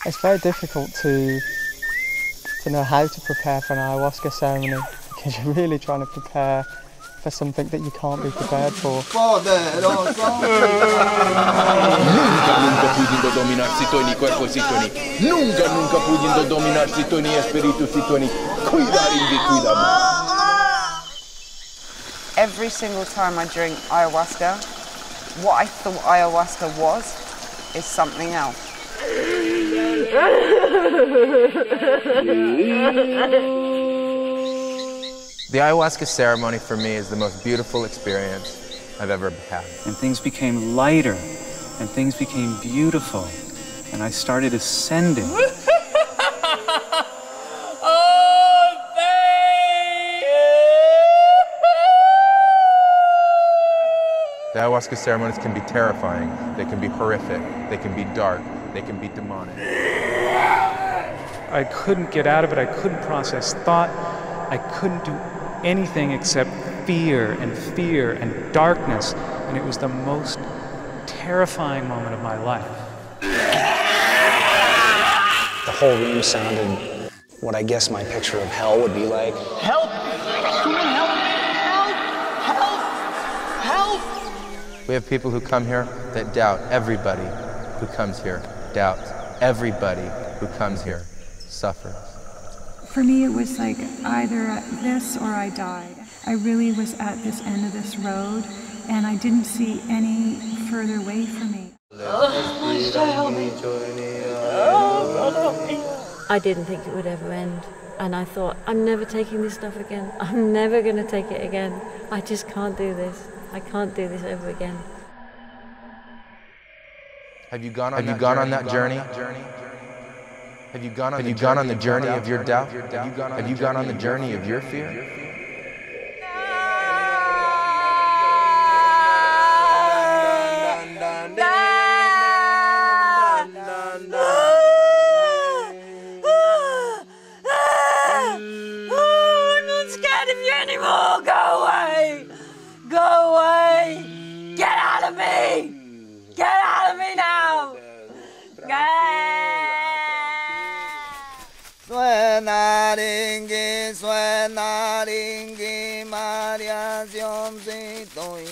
It's very difficult to know how to prepare for an ayahuasca ceremony because you're really trying to prepare for something that you can't be prepared for. Nunca pudiendo dominar sitoni, cuerpo sitoni. Nunca pudiendo dominar sitoni, espíritu sitoni. Cuidar y cuidamos. Every single time I drink ayahuasca, what I thought ayahuasca was is something else. The ayahuasca ceremony for me is the most beautiful experience I've ever had. And things became lighter, and things became beautiful, and I started ascending. The ayahuasca ceremonies can be terrifying, they can be horrific, they can be dark, they can be demonic. I couldn't get out of it, I couldn't process thought, I couldn't do anything except fear and darkness, and it was the most terrifying moment of my life. The whole room sounded what I guess my picture of hell would be like. Help! Someone help me! Help! Help! Help! We have people who come here that doubt everybody who comes here, doubts everybody who comes here, suffers. For me, it was like either this or I died. I really was at this end of this road, and I didn't see any further way for me. I didn't think it would ever end, and I thought, I'm never taking this stuff again. I'm never going to take it again. I just can't do this. I can't do this ever again. Have you gone on that journey? Have you gone on the journey of your doubt? Have you gone on the journey of your fear? I'm not scared of you anymore. Go away. Go away. Get out of me. Get out of me now. Suena ringi, mareacion estoy.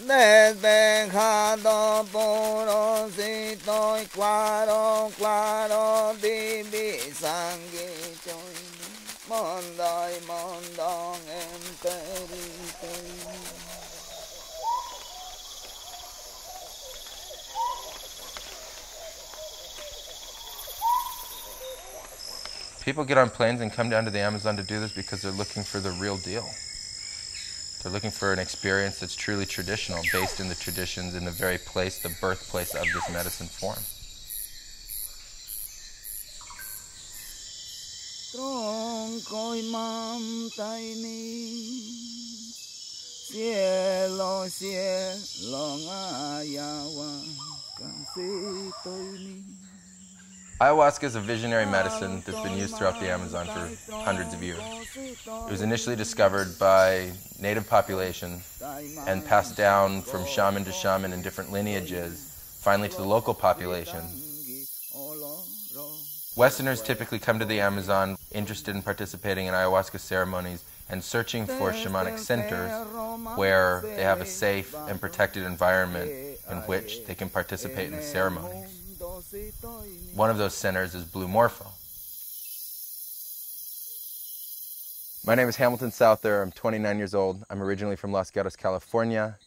Despejado puro estoy, claro, divisan guichoy. Mondo y mondo enterito. People get on planes and come down to the Amazon to do this because they're looking for the real deal. They're looking for an experience that's truly traditional, based in the traditions, in the very place, the birthplace of this medicine form. Tronco y montaña, cielo, ayahuasca, Ayahuasca is a visionary medicine that's been used throughout the Amazon for hundreds of years. It was initially discovered by native populations and passed down from shaman to shaman in different lineages, finally to the local population. Westerners typically come to the Amazon interested in participating in ayahuasca ceremonies and searching for shamanic centers where they have a safe and protected environment in which they can participate in the ceremonies. One of those centers is Blue Morpho. My name is Hamilton Souther. I'm 29 years old. I'm originally from Los Gatos, California.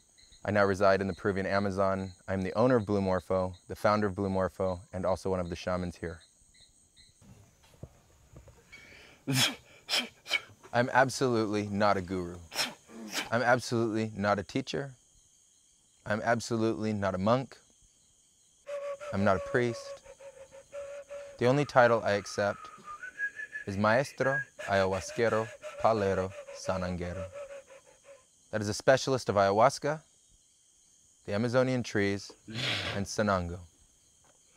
I now reside in the Peruvian Amazon. I'm the owner of Blue Morpho, the founder of Blue Morpho, and also one of the shamans here. I'm absolutely not a guru. I'm absolutely not a teacher. I'm absolutely not a monk. I'm not a priest. The only title I accept is Maestro Ayahuasquero Palero Sananguero. That is a specialist of ayahuasca, the Amazonian trees, and sanango,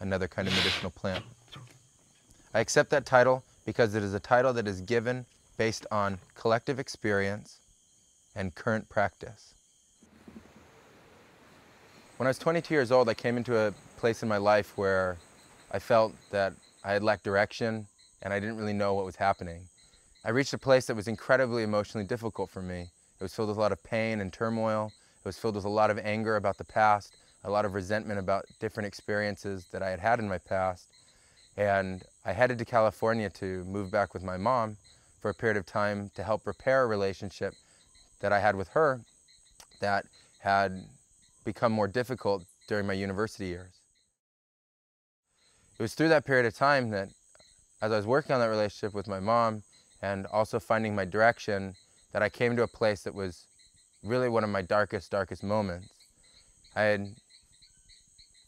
another kind of medicinal plant. I accept that title because it is a title that is given based on collective experience and current practice. When I was 22 years old, I came into a place in my life where I felt that I had lacked direction and I didn't really know what was happening. I reached a place that was incredibly emotionally difficult for me. It was filled with a lot of pain and turmoil. It was filled with a lot of anger about the past, a lot of resentment about different experiences that I had had in my past. And I headed to California to move back with my mom for a period of time to help repair a relationship that I had with her that had become more difficult during my university years. It was through that period of time that, as I was working on that relationship with my mom and also finding my direction, that I came to a place that was really one of my darkest moments. I had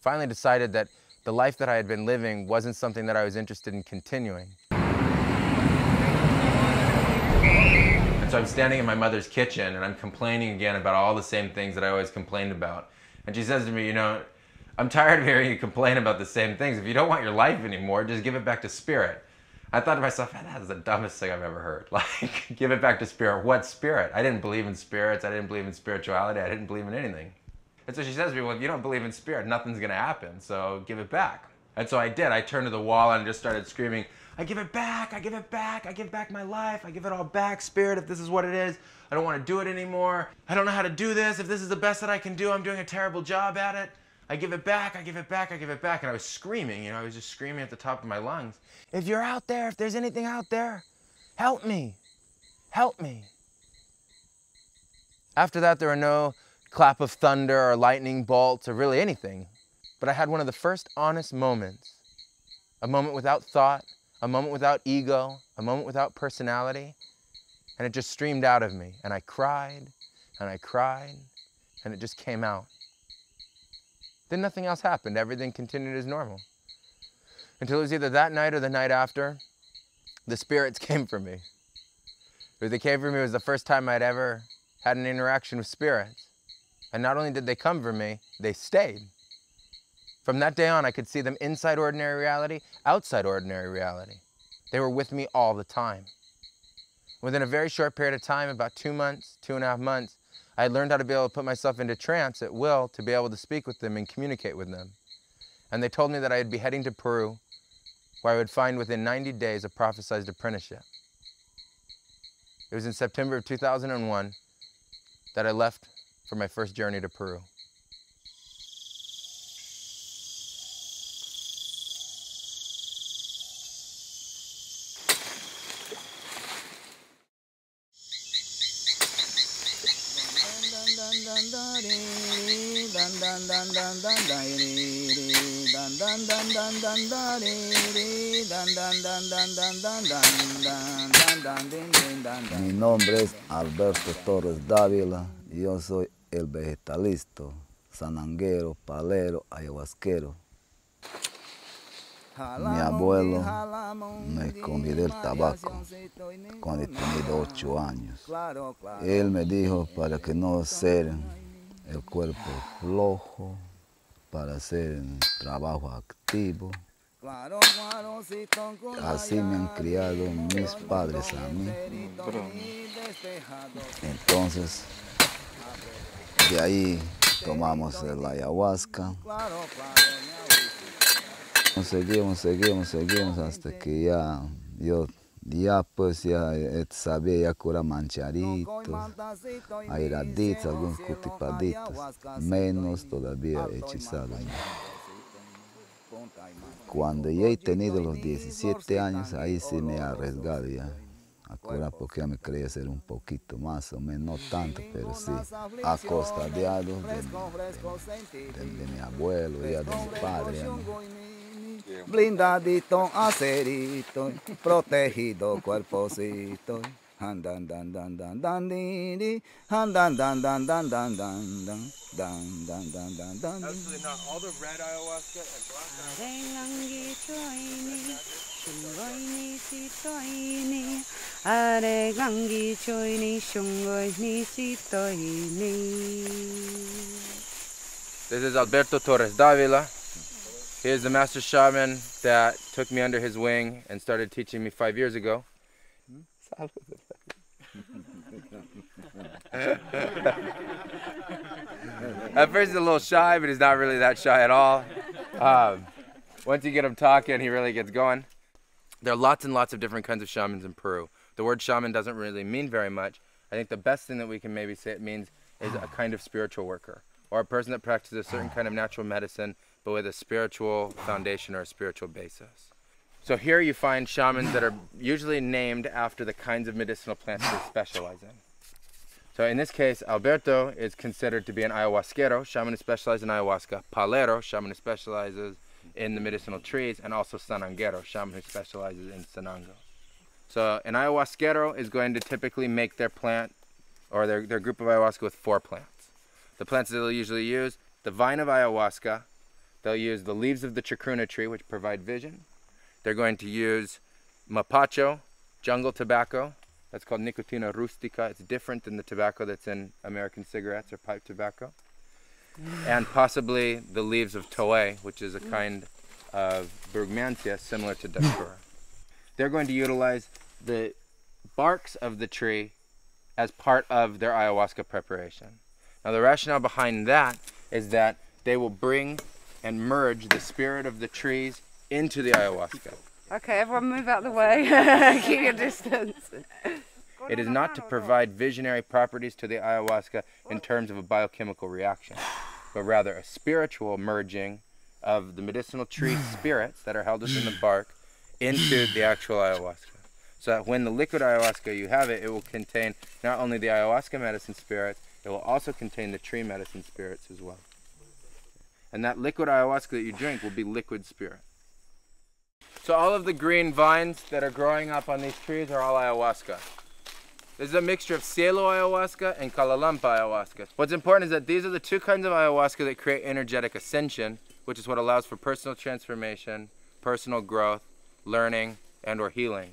finally decided that the life that I had been living wasn't something that I was interested in continuing. And so I'm standing in my mother's kitchen and I'm complaining again about all the same things that I always complained about. And she says to me, you know, I'm tired of hearing you complain about the same things. If you don't want your life anymore, just give it back to spirit. I thought to myself, that's the dumbest thing I've ever heard. Like, give it back to spirit. What spirit? I didn't believe in spirits. I didn't believe in spirituality. I didn't believe in anything. And so she says to me, well, if you don't believe in spirit, nothing's going to happen. So give it back. And so I did. I turned to the wall and just started screaming, I give it back. I give it back. I give back my life. I give it all back, spirit, if this is what it is. I don't want to do it anymore. I don't know how to do this. If this is the best that I can do, I'm doing a terrible job at it. I give it back, I give it back, I give it back. And I was screaming, you know, I was just screaming at the top of my lungs. If you're out there, if there's anything out there, help me, help me. After that, there were no clap of thunder or lightning bolts or really anything. But I had one of the first honest moments, a moment without thought, a moment without ego, a moment without personality. And it just streamed out of me. And I cried, and I cried, and it just came out. Then nothing else happened. Everything continued as normal. Until it was either that night or the night after, the spirits came for me. When they came for me, it was the first time I'd ever had an interaction with spirits. And not only did they come for me, they stayed. From that day on, I could see them inside ordinary reality, outside ordinary reality. They were with me all the time. Within a very short period of time, about 2 months, 2.5 months, I had learned how to be able to put myself into trance at will to be able to speak with them and communicate with them. And they told me that I would be heading to Peru, where I would find within 90 days a prophesized apprenticeship. It was in September of 2001 that I left for my first journey to Peru. Mi nombre es Alberto Torres Dávila y yo soy el vegetalista, sananguero, palero, ayahuasquero. Mi abuelo me convidó el tabaco cuando tenía 8 años. Él me dijo para que no hacer el cuerpo flojo, para hacer el trabajo activo. Así me han criado mis padres a mí. Entonces, de ahí tomamos el ayahuasca. Seguimos hasta que yo sabía ya curar mancharitos, airaditos, algunos cutipaditos, menos todavía hechizados. Cuando ya he tenido los 17 años, ahí sí me he arriesgado ya a curar porque ya me creía ser un poquito más o menos, no tanto, pero sí, acostadiado de mi abuelo, ya de mi padre. Blindadito, acerito, protegido cuerpocito. Andan, dan, dan, dan, dan, di, andan, dan, dan, dan, dan, dan, dan, dan, dan, dan, dan, dan. Absolutely not. All the red ayahuasca and black This is Alberto Torres Davila. He is the master shaman that took me under his wing and started teaching me 5 years ago. At first he's a little shy, but he's not really that shy at all. Once you get him talking, he really gets going. There are lots and lots of different kinds of shamans in Peru. The word shaman doesn't really mean very much. I think the best thing that we can maybe say it means is a kind of spiritual worker, or a person that practices a certain kind of natural medicine, but with a spiritual foundation or a spiritual basis. So here you find shamans that are usually named after the kinds of medicinal plants they specialize in. So in this case, Alberto is considered to be an ayahuasquero, shaman who specializes in ayahuasca, palero, shaman who specializes in the medicinal trees, and also sananguero, shaman who specializes in sanango. So an ayahuasquero is going to typically make their plant, or their group of ayahuasca with 4 plants. The plants that they'll usually use, the vine of ayahuasca, they'll use the leaves of the chacruna tree, which provide vision. They're going to use mapacho, jungle tobacco. That's called nicotina rustica. It's different than the tobacco that's in American cigarettes or pipe tobacco. And possibly the leaves of toé, which is a kind of brugmansia similar to datura. They're going to utilize the barks of the tree as part of their ayahuasca preparation. Now the rationale behind that is that they will bring and merge the spirit of the trees into the ayahuasca. Okay, everyone move out of the way. Keep your distance. It is not to provide visionary properties to the ayahuasca in terms of a biochemical reaction, but rather a spiritual merging of the medicinal tree spirits that are held within the bark into the actual ayahuasca. So that when the liquid ayahuasca you have it, it will contain not only the ayahuasca medicine spirits, it will also contain the tree medicine spirits as well. And that liquid ayahuasca that you drink will be liquid spirit. So all of the green vines that are growing up on these trees are all ayahuasca. This is a mixture of cielo ayahuasca and calalampa ayahuasca. What's important is that these are the 2 kinds of ayahuasca that create energetic ascension, which is what allows for personal transformation, personal growth, learning, and or healing.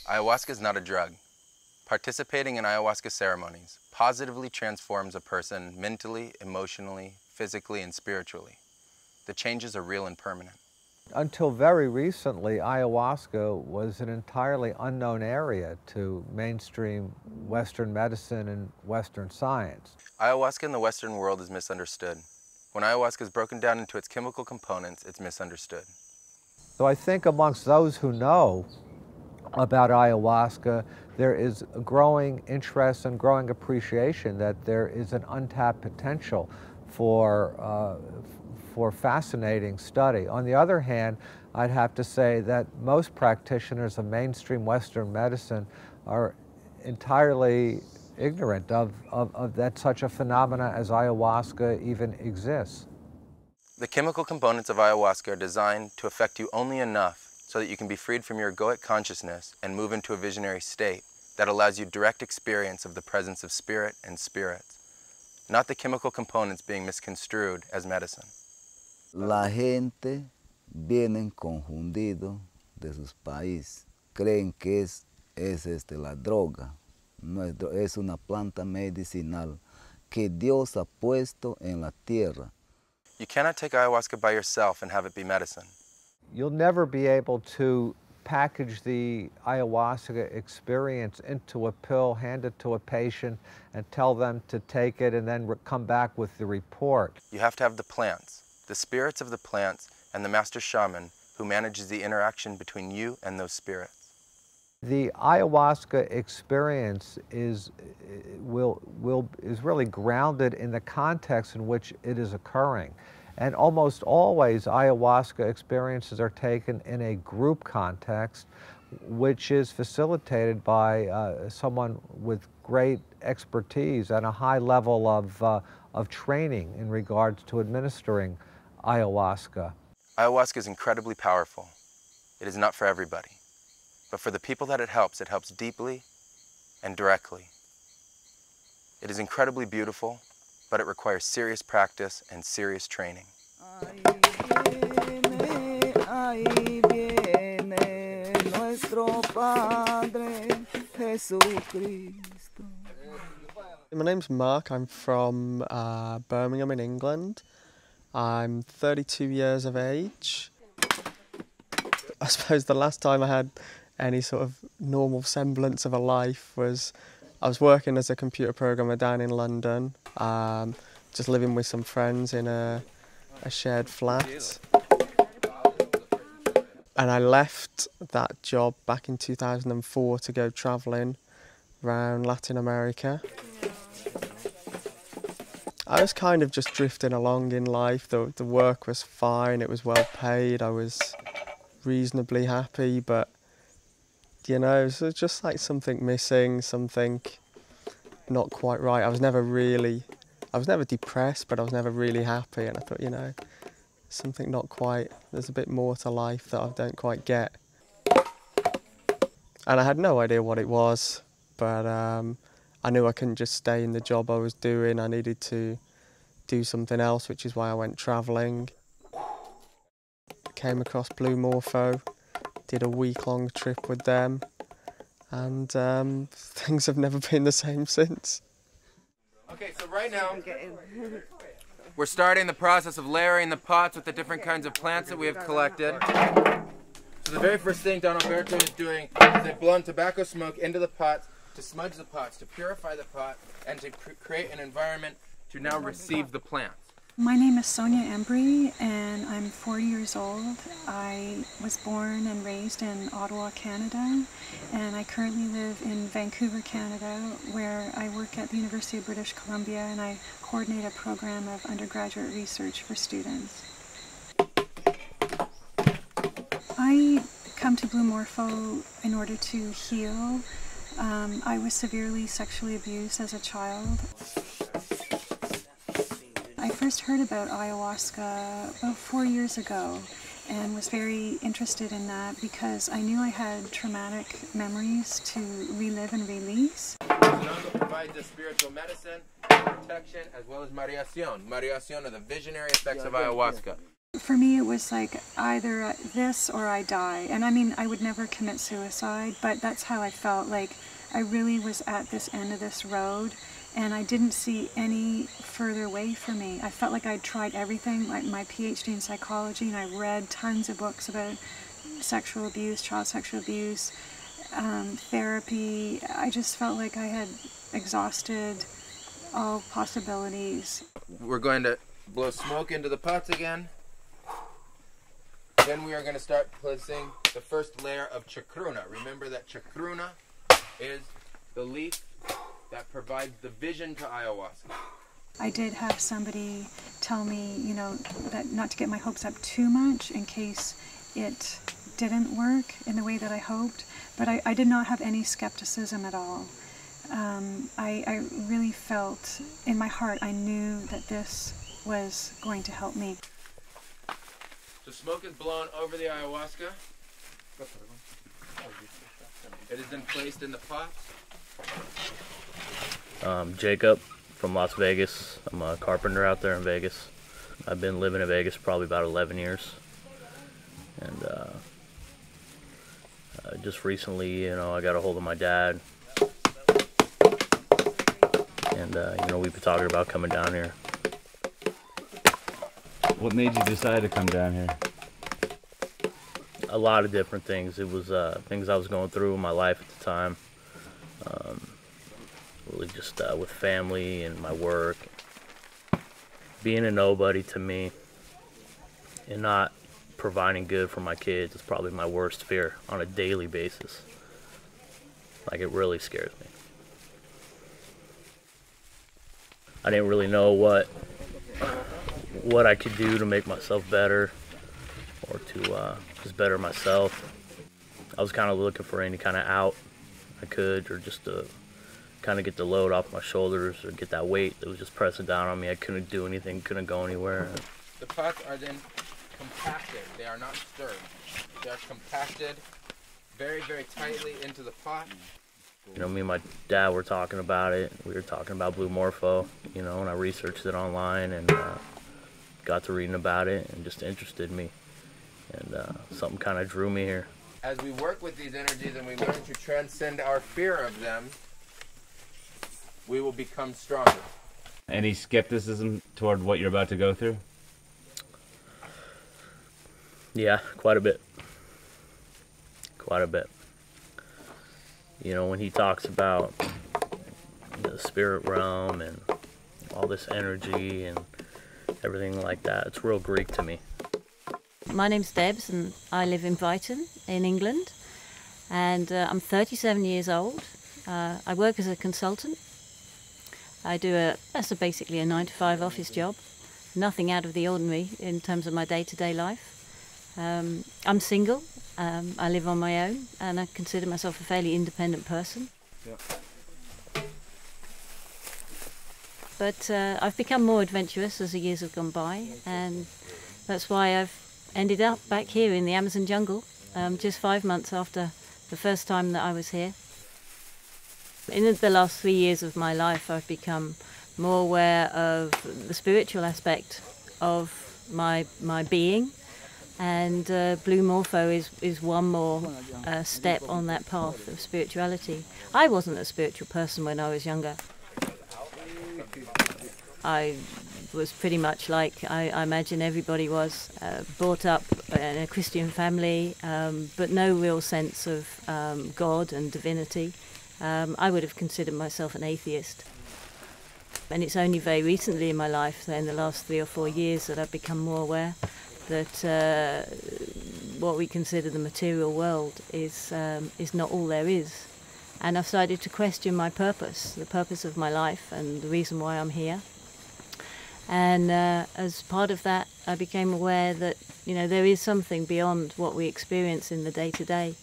Ayahuasca is not a drug. Participating in ayahuasca ceremonies positively transforms a person mentally, emotionally, physically, and spiritually. The changes are real and permanent. Until very recently, ayahuasca was an entirely unknown area to mainstream Western medicine and Western science. Ayahuasca in the Western world is misunderstood. When ayahuasca is broken down into its chemical components, it's misunderstood. So I think amongst those who know about ayahuasca, there is a growing interest and growing appreciation that there is an untapped potential for fascinating study. On the other hand, I'd have to say that most practitioners of mainstream Western medicine are entirely ignorant of that such a phenomena as ayahuasca even exists. The chemical components of ayahuasca are designed to affect you only enough so that you can be freed from your egoic consciousness and move into a visionary state that allows you direct experience of the presence of spirit and spirits, not the chemical components being misconstrued as medicine. La gente vienen confundido de sus países. Creen que es la droga. No es una planta medicinal que Dios ha puesto en la tierra. You cannot take ayahuasca by yourself and have it be medicine. You'll never be able to package the ayahuasca experience into a pill, hand it to a patient, and tell them to take it and then come back with the report. You have to have the plants, the spirits of the plants, and the master shaman who manages the interaction between you and those spirits. The ayahuasca experience is really grounded in the context in which it is occurring. And almost always ayahuasca experiences are taken in a group context, which is facilitated by someone with great expertise and a high level of training in regards to administering ayahuasca. Ayahuasca is incredibly powerful. It is not for everybody. But for the people that it helps deeply and directly. It is incredibly beautiful, but it requires serious practice and serious training. My name's Mark. I'm from Birmingham in England. I'm 32 years of age. I suppose the last time I had any sort of normal semblance of a life was I was working as a computer programmer down in London, just living with some friends in a shared flat. And I left that job back in 2004 to go travelling around Latin America. I was kind of just drifting along in life. The work was fine, it was well paid, I was reasonably happy, but you know, it was just like something missing, something not quite right. I was never depressed, but I was never really happy, and I thought, you know, something not quite, there's a bit more to life that I don't quite get. And I had no idea what it was, but I knew I couldn't just stay in the job I was doing. I needed to do something else, which is why I went travelling. Came across Blue Morpho, did a week-long trip with them, and things have never been the same since. Okay, so right now, we're starting the process of layering the pots with the different kinds of plants that we have collected. So the very first thing Don Alberto is doing is they blow tobacco smoke into the pots to smudge the pots, to purify the pot, and to create an environment to now receive the plants. My name is Sonia Embry, and I'm 40 years old. I was born and raised in Ottawa, Canada, and I currently live in Vancouver, Canada, where I work at the University of British Columbia, and I coordinate a program of undergraduate research for students. I come to Blue Morpho in order to heal. I was severely sexually abused as a child. I first heard about ayahuasca about 4 years ago and was very interested in that because I knew I had traumatic memories to relive and release. It provides a spiritual medicine, protection, as well as mareacion. Mareacion are the visionary effects of ayahuasca. For me, it was like either this or I die. And I mean, I would never commit suicide, but that's how I felt. Like I really was at this end of this road, and I didn't see any further way for me. I felt like I'd tried everything, like my PhD in psychology, and I read tons of books about sexual abuse, child sexual abuse, therapy. I just felt like I had exhausted all possibilities. We're going to blow smoke into the pots again. Then we are going to start placing the first layer of chacruna. Remember that chacruna is the leaf that provides the vision to ayahuasca. I did have somebody tell me, you know, that not to get my hopes up too much in case it didn't work in the way that I hoped, but I did not have any skepticism at all. I really felt, in my heart, I knew that this was going to help me. The smoke is blown over the ayahuasca. It is then placed in the pot. Jacob from Las Vegas. I'm a carpenter out there in Vegas. I've been living in Vegas probably about 11 years. And just recently, you know, I got a hold of my dad. And, you know, we've been talking about coming down here. What made you decide to come down here? A lot of different things. It was things I was going through in my life at the time. Really just with family and my work. Being a nobody to me and not providing good for my kids is probably my worst fear on a daily basis. Like, it really scares me. I didn't really know what I could do to make myself better or to just better myself. I was kind of looking for any kind of out I could, or just to kind of get the load off my shoulders or get that weight that was just pressing down on me. I couldn't do anything, couldn't go anywhere. The pots are then compacted. They are not stirred. They are compacted very, very tightly into the pot. You know, me and my dad were talking about it. We were talking about Blue Morpho, you know, and I researched it online and got to reading about it and just interested me. And something kind of drew me here. As we work with these energies and we learn to transcend our fear of them, we will become stronger. Any skepticism toward what you're about to go through? Yeah, quite a bit. Quite a bit. You know, when he talks about the spirit realm and all this energy and everything like that. It's real Greek to me. My name's Debs and I live in Brighton in England, and I'm 37 years old. I work as a consultant. I do that's basically a 9-to-5 office job. Nothing out of the ordinary in terms of my day-to-day life. I'm single. I live on my own, and I consider myself a fairly independent person. Yeah. But I've become more adventurous as the years have gone by, and that's why I've ended up back here in the Amazon jungle, just 5 months after the first time that I was here. In the last 3 years of my life, I've become more aware of the spiritual aspect of my being, and Blue Morpho is one more step on that path of spirituality. I wasn't a spiritual person when I was younger. I was pretty much like I imagine everybody was, brought up in a Christian family, but no real sense of God and divinity. I would have considered myself an atheist. And it's only very recently in my life, so in the last 3 or 4 years, that I've become more aware that what we consider the material world is not all there is. And I've started to question my purpose, the purpose of my life and the reason why I'm here. And as part of that, I became aware that, you know, there is something beyond what we experience in the day-to-day.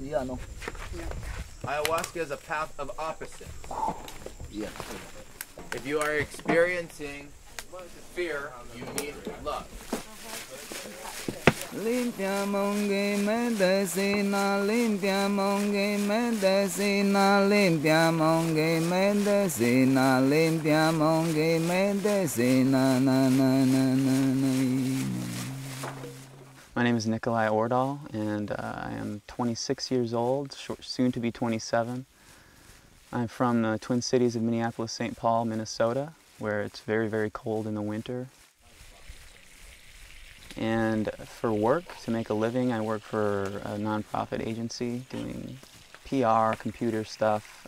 Yeah, no. Ayahuasca is a path of opposite. Yeah. If you are experiencing fear, you need love. Limpia monge medicina, limpia monge medicina, limpia monge medicina, limpia monge medicina, na na na na na. My name is Nikolai Ordal, and I am 26 years old, soon to be 27. I'm from the Twin Cities of Minneapolis-St. Paul, Minnesota, where it's very, very cold in the winter. And for work, to make a living, I work for a nonprofit agency doing PR, computer stuff,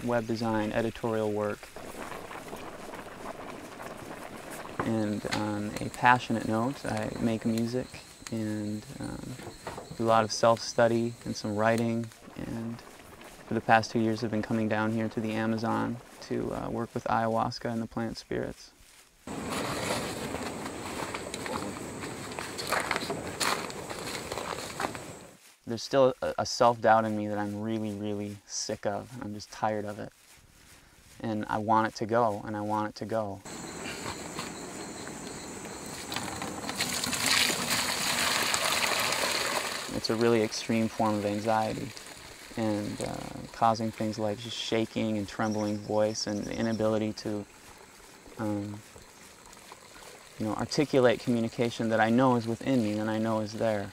web design, editorial work. And on a passionate note, I make music and do a lot of self-study and some writing. And for the past 2 years, I've been coming down here to the Amazon to work with ayahuasca and the plant spirits. There's still a self-doubt in me that I'm really, really sick of. I'm just tired of it. And I want it to go, and I want it to go. It's a really extreme form of anxiety, and causing things like just shaking and trembling voice and the inability to articulate communication that I know is within me and I know is there.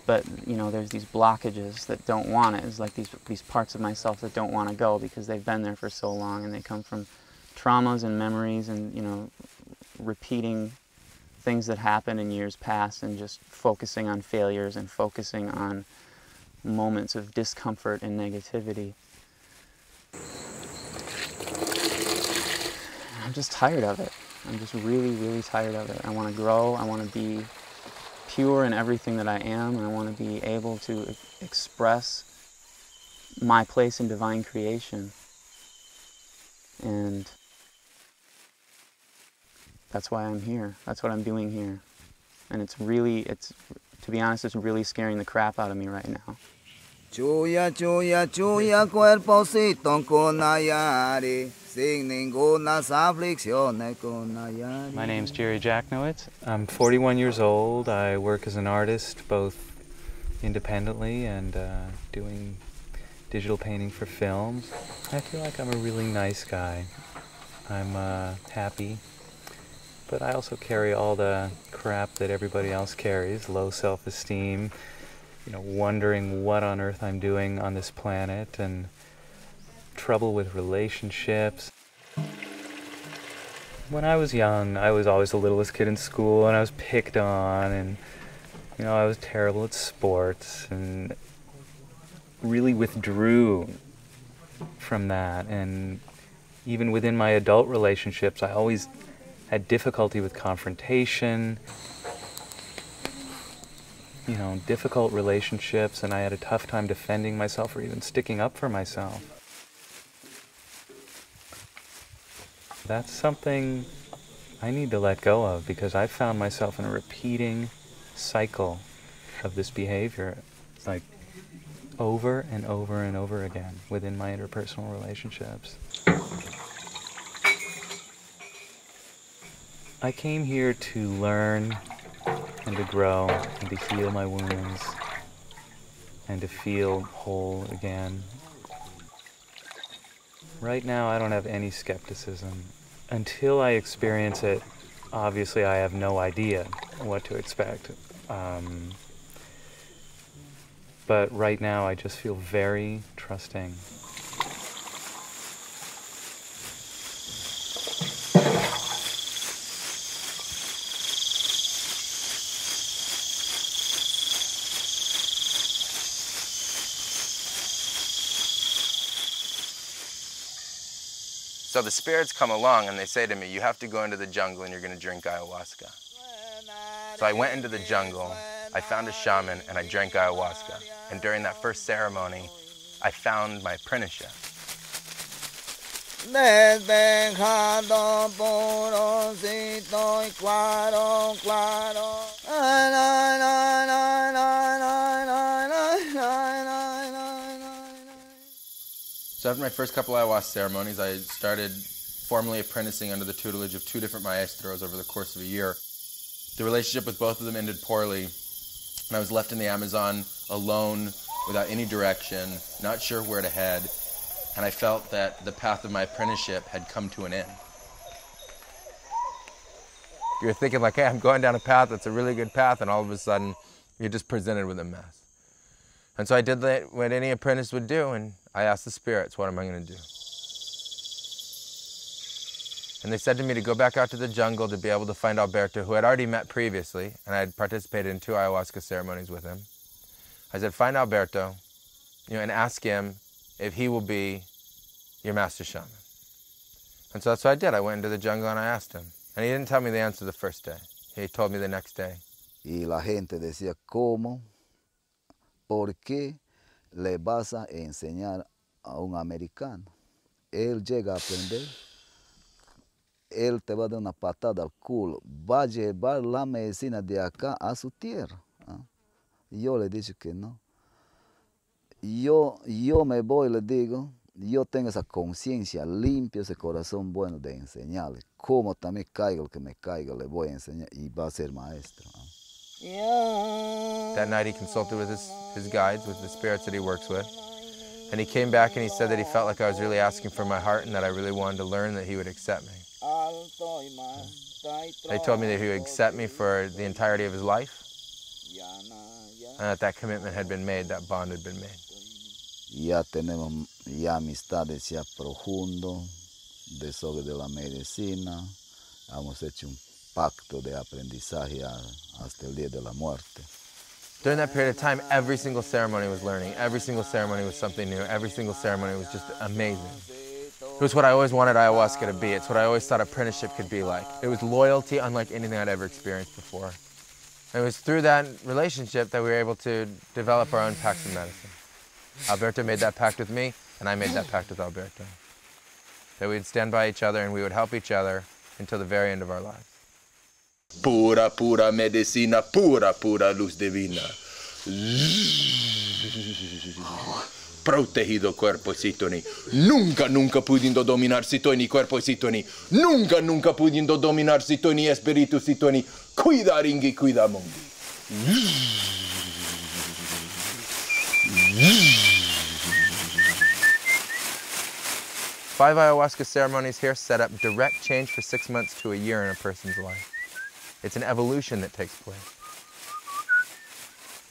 But there's these blockages that don't want it. It's like these parts of myself that don't want to go because they've been there for so long, and they come from traumas and memories and repeating things that happened in years past, and just focusing on failures and focusing on moments of discomfort and negativity. I'm just tired of it. I'm just really, really tired of it. I want to grow. I want to be pure in everything that I am, and I want to be able to express my place in divine creation. And that's why I'm here. That's what I'm doing here. And to be honest, it's really scaring the crap out of me right now. Chuya, chuya, chuya, cuerpocito con ayari, sin ninguna aflicciones con ayari. My name's Jerry Jacknowitz. I'm 41 years old. I work as an artist, both independently and doing digital painting for films. I feel like I'm a really nice guy. I'm happy, but I also carry all the crap that everybody else carries, low self-esteem, wondering what on earth I'm doing on this planet, and trouble with relationships. When I was young, I was always the littlest kid in school, and I was picked on, and I was terrible at sports, and really withdrew from that. And even within my adult relationships, I always had difficulty with confrontation, you know, difficult relationships, and I had a tough time defending myself or even sticking up for myself. That's something I need to let go of, because I found myself in a repeating cycle of this behavior. It's like over and over and over again within my interpersonal relationships. I came here to learn and to grow and to heal my wounds and to feel whole again. Right now, I don't have any skepticism. Until I experience it, obviously I have no idea what to expect. But right now, I just feel very trusting. So the spirits come along and they say to me, you have to go into the jungle and you're going to drink ayahuasca. So I went into the jungle, I found a shaman, and I drank ayahuasca. And during that first ceremony, I found my apprenticeship. So after my first couple ayahuasca ceremonies, I started formally apprenticing under the tutelage of 2 different maestros over the course of a year. The relationship with both of them ended poorly, and I was left in the Amazon alone, without any direction, not sure where to head, and I felt that the path of my apprenticeship had come to an end. You're thinking like, hey, I'm going down a path that's a really good path, and all of a sudden, you're just presented with a mess. And so I did what any apprentice would do, and I asked the spirits, what am I going to do? And they said to me to go back out to the jungle to be able to find Alberto, who I'd already met previously, and I had participated in 2 ayahuasca ceremonies with him. I said, find Alberto, and ask him if he will be your master shaman. And so that's what I did. I went into the jungle and I asked him. And he didn't tell me the answer the first day. He told me the next day. Y la gente decía, ¿cómo? ¿Por qué le vas a enseñar a un americano? Él llega a aprender, él te va a dar una patada al culo, va a llevar la medicina de acá a su tierra. Yo le dije que no. Yo me voy y le digo, yo tengo esa conciencia limpia, ese corazón bueno de enseñarle. Como también caiga el que me caiga, le voy a enseñar y va a ser maestro. That night he consulted with his guides, with the spirits that he works with. And he came back and he said that he felt like I was really asking for my heart and that I really wanted to learn, that he would accept me. They told me that he would accept me for the entirety of his life, and that commitment had been made, that bond had been made. Ya tenemos ya amistades ya profundo de sobre de la medicina. Hemos hecho un pacto de aprendizaje hasta el día de la muerte. During that period of time, every single ceremony was learning. Every single ceremony was something new. Every single ceremony was just amazing. It was what I always wanted ayahuasca to be. It's what I always thought apprenticeship could be like. It was loyalty unlike anything I'd ever experienced before. And it was through that relationship that we were able to develop our own pacts of medicine. Alberto made that pact with me, and I made that pact with Alberto. That we'd stand by each other and we would help each other until the very end of our lives. Pura, pura medicina, pura, pura luz divina. Protegido cuerpo Sitoni. Nunca, nunca pudiendo dominar Sitoni, cuerpo Sitoni. Nunca, nunca pudiendo dominar Sitoni, espíritu Sitoni. Cuida ringi, cuida mongi. 5 ayahuasca ceremonies here set up direct change for 6 months to a year in a person's life. It's an evolution that takes place.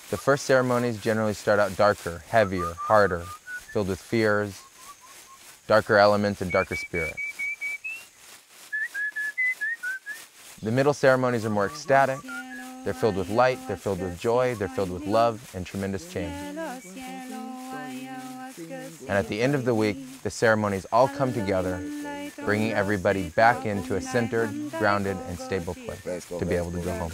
The first ceremonies generally start out darker, heavier, harder, filled with fears, darker elements, and darker spirits. The middle ceremonies are more ecstatic. They're filled with light, they're filled with joy, they're filled with love and tremendous change. And at the end of the week, the ceremonies all come together, bringing everybody back into a centered, grounded, and stable place to be able to go home.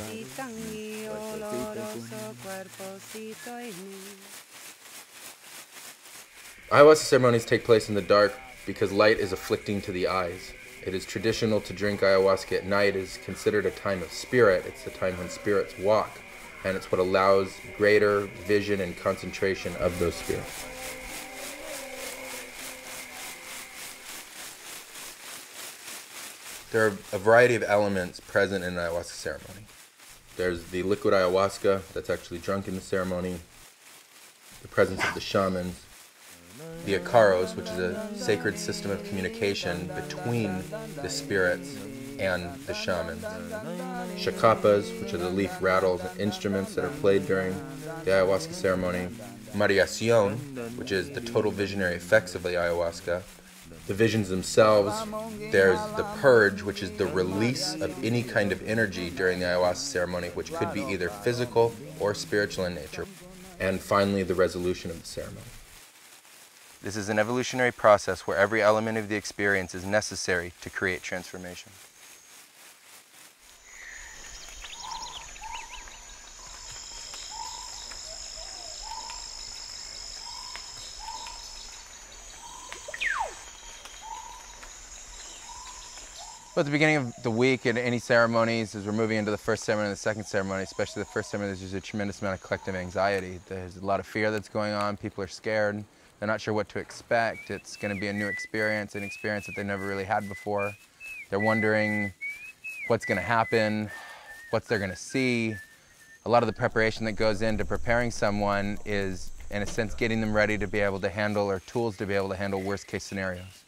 Ayahuasca ceremonies take place in the dark because light is afflicting to the eyes. It is traditional to drink ayahuasca at night. It is considered a time of spirit. It's the time when spirits walk, and it's what allows greater vision and concentration of those spirits. There are a variety of elements present in an ayahuasca ceremony. There's the liquid ayahuasca that's actually drunk in the ceremony, the presence of the shamans, the icaros, which is a sacred system of communication between the spirits and the shamans, shacapas, which are the leaf rattles and instruments that are played during the ayahuasca ceremony, mareacion, which is the total visionary effects of the ayahuasca, the visions themselves. There's the purge, which is the release of any kind of energy during the ayahuasca ceremony, which could be either physical or spiritual in nature, and finally the resolution of the ceremony. This is an evolutionary process where every element of the experience is necessary to create transformation. Well, at the beginning of the week at any ceremonies, as we're moving into the first ceremony and the second ceremony, especially the first ceremony, there's a tremendous amount of collective anxiety. There's a lot of fear that's going on. People are scared. They're not sure what to expect. It's going to be a new experience, an experience that they never really had before. They're wondering what's going to happen, what they're going to see. A lot of the preparation that goes into preparing someone is, in a sense, getting them ready to be able to handle, or tools to be able to handle, worst-case scenarios.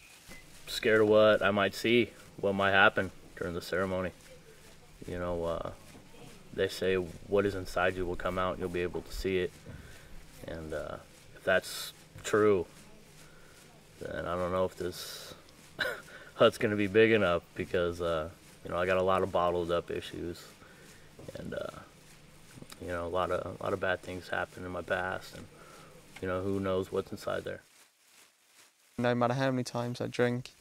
Scared of what I might see, what might happen during the ceremony. You know, they say what is inside you will come out and you'll be able to see it. And if that's true, then I don't know if this hut's going to be big enough, because, you know, I got a lot of bottled up issues. And, you know, a lot of bad things happened in my past. And, you know, who knows what's inside there. No matter how many times I drink,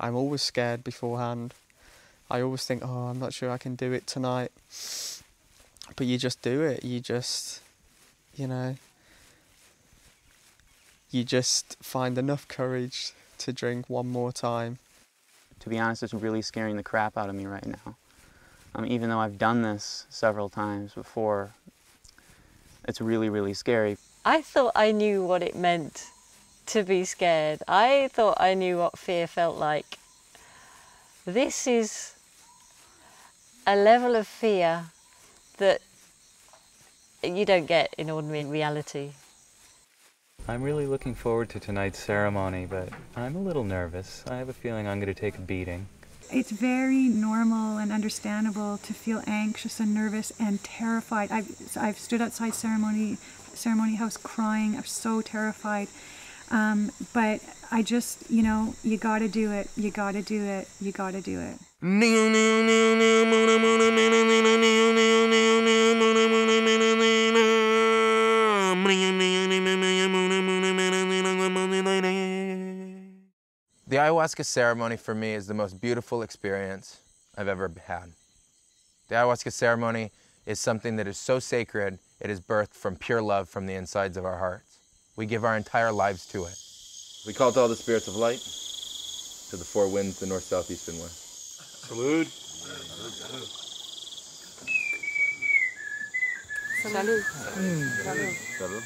I'm always scared beforehand. I always think, oh, I'm not sure I can do it tonight. But you just do it. You just, you know, you just find enough courage to drink one more time. To be honest, it's really scaring the crap out of me right now. Even though I've done this several times before, it's really, really scary. I thought I knew what it meant to be scared. I thought I knew what fear felt like. This is a level of fear that you don't get in ordinary reality. I'm really looking forward to tonight's ceremony, but I'm a little nervous. I have a feeling I'm going to take a beating. It's very normal and understandable to feel anxious and nervous and terrified. I've stood outside ceremony house crying. I'm so terrified. But I just, you know, you gotta do it. You gotta do it. You gotta do it. The ayahuasca ceremony for me is the most beautiful experience I've ever had. The ayahuasca ceremony is something that is so sacred, it is birthed from pure love from the insides of our hearts. We give our entire lives to it. We call to all the spirits of light, to the four winds, the north, south, east, and west. Salud. Salud. Salud. Salud.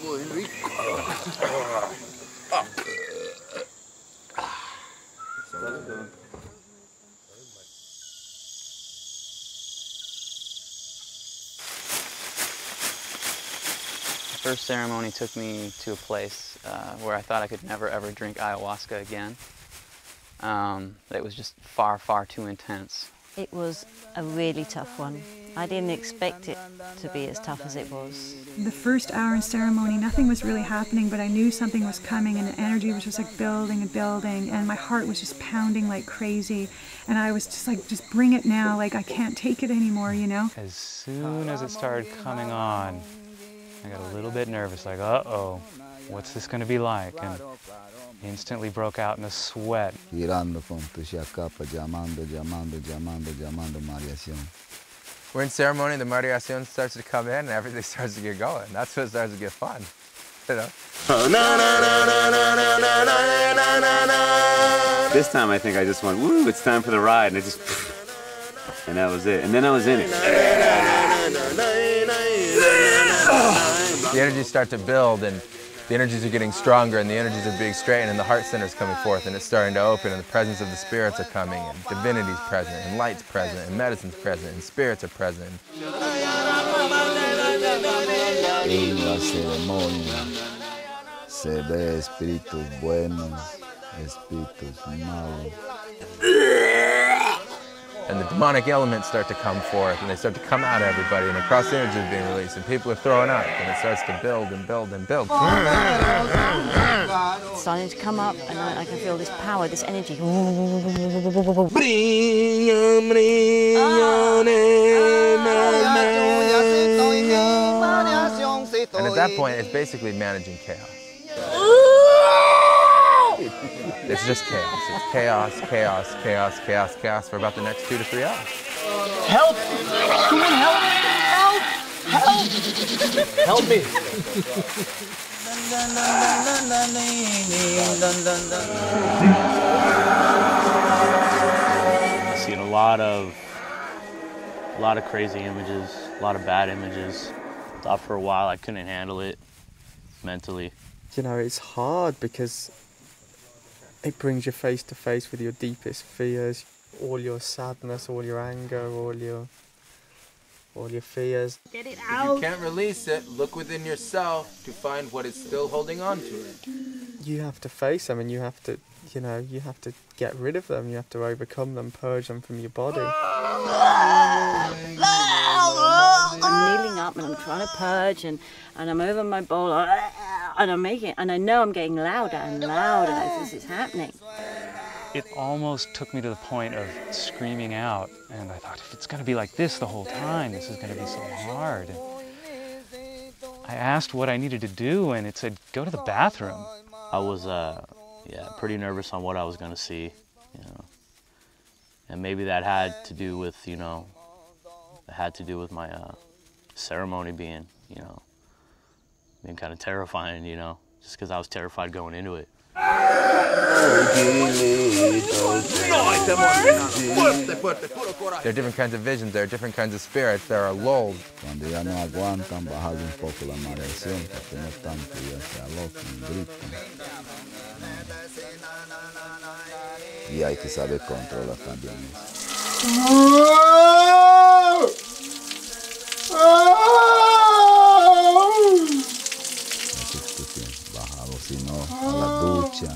Muy rico. The first ceremony took me to a place where I thought I could never ever drink ayahuasca again. It was just far, far too intense. It was a really tough one. I didn't expect it to be as tough as it was. The first hour in ceremony, nothing was really happening, but I knew something was coming, and the energy was just like building and building, and my heart was just pounding like crazy, and I was just like, just bring it now, like I can't take it anymore, you know? As soon as it started coming on, I got a little bit nervous, like, uh-oh, what's this going to be like? And instantly broke out in a sweat. Girando con tu chacapa, llamando, mareacion. We're in ceremony, the mareacion starts to come in, and everything starts to get going. That's when it starts to get fun, you know? This time I think I just went, woo, it's time for the ride, and it just, and that was it. And then I was in it. The energies start to build, and the energies are getting stronger, and the energies are being straightened, and the heart center's coming forth, and it's starting to open, and the presence of the spirits are coming, and divinity's present, and light's present, and medicine's present, and spirits are present. En la ceremonia se ve espíritus buenos, espíritus malos. And the demonic elements start to come forth, and they start to come out of everybody, and the cross energy is being released, and people are throwing up, and it starts to build and build and build. It's starting to come up, and I can feel this power, this energy. And at that point, it's basically managing chaos. It's just chaos. It's chaos, chaos, chaos, chaos, chaos for about the next 2 to 3 hours. Help! Someone help! Help! Help! Help me! I've seen a lot of crazy images, a lot of bad images. Thought for a while I couldn't handle it mentally. You know, it's hard because it brings you face to face with your deepest fears, all your sadness, all your anger, all your fears. Get it If you can't release it, look within yourself to find what is still holding on to it. You have to face them, and you have to, you know, you have to get rid of them. You have to overcome them, purge them from your body. I'm kneeling up and I'm trying to purge, and I'm over my bowl, and I'm making it, and I know I'm getting louder and louder as this is happening. It almost took me to the point of screaming out, and I thought, if it's going to be like this the whole time, this is going to be so hard. And I asked what I needed to do, and it said, go to the bathroom. I was, pretty nervous on what I was going to see, you know. And maybe that had to do with, you know, my ceremony being, you know, being kind of terrifying, you know, just because I was terrified going into it. There are different kinds of visions, there are different kinds of spirits, there are lulls. Cuando ya no aguantan, bajar un poco la mareación, porque no tanto ya se alocan, gritan. Y hay que saber controlar también eso. Bajado, si no, a la ducha,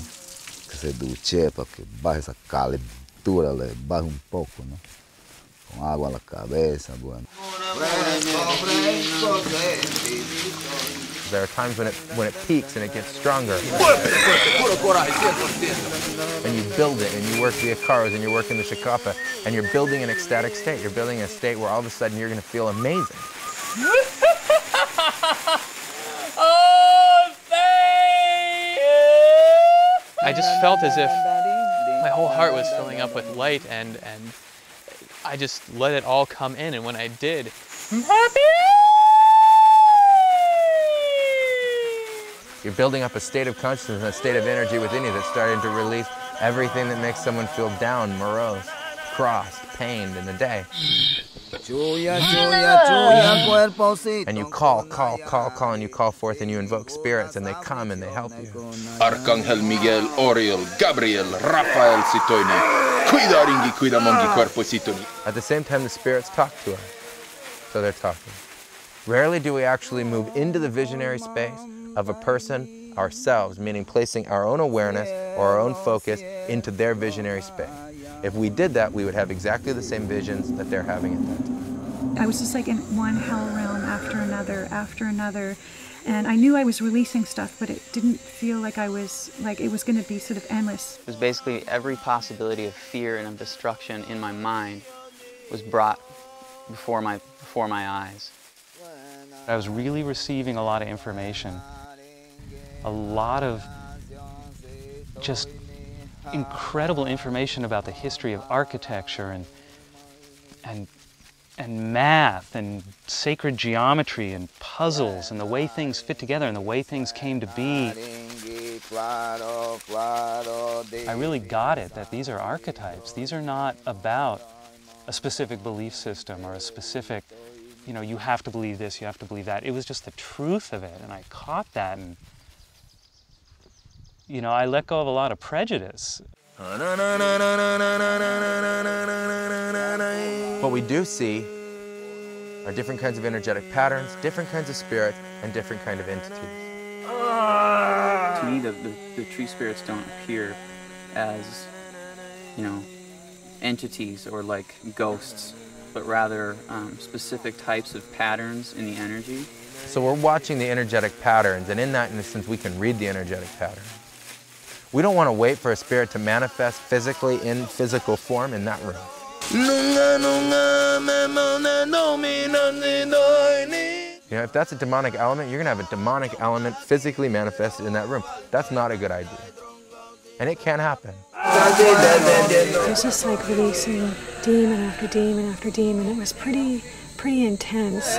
que se duche para que baje esa calentura, le baje un poco, ¿no? Con agua a la cabeza, bueno. There are times when it peaks and it gets stronger. And you build it, and you work the akaras, and you're working the shakapa, and you're building an ecstatic state. You're building a state where all of a sudden you're going to feel amazing. I just felt as if my whole heart was filling up with light, and I just let it all come in, and when I did, I'm happy! You're building up a state of consciousness and a state of energy within you that's starting to release everything that makes someone feel down, morose, crossed, pained in the day. And you call, and you call forth, and you invoke spirits, and they come and they help you. Arcángel Miguel, Oriel, Gabriel, Rafael Sitoini, cuida ringi, cuida mongi cuerpo Sitoni. At the same time, the spirits talk to us, so they're talking. Rarely do we actually move into the visionary space of a person ourselves, meaning placing our own awareness or our own focus into their visionary space. If we did that, we would have exactly the same visions that they're having at that time. I was just like in one hell realm after another. And I knew I was releasing stuff, but it didn't feel like it was going to be sort of endless. It was basically every possibility of fear and of destruction in my mind was brought before my eyes. I was really receiving a lot of information, a lot of just incredible information about the history of architecture and math and sacred geometry and puzzles and the way things fit together and the way things came to be. I really got it that these are archetypes. These are not about a specific belief system or a specific, you know, you have to believe this, you have to believe that. It was just the truth of it, and I caught that, and you know, I let go of a lot of prejudice. What we do see are different kinds of energetic patterns, different kinds of spirits, and different kinds of entities. To me, the tree spirits don't appear as, you know, entities or like ghosts, but rather specific types of patterns in the energy. So we're watching the energetic patterns, and in that instance, we can read the energetic pattern. We don't want to wait for a spirit to manifest physically in physical form in that room. You know, if that's a demonic element, you're going to have a demonic element physically manifested in that room. That's not a good idea. And it can happen. It was just like releasing demon after demon after demon. It was pretty intense.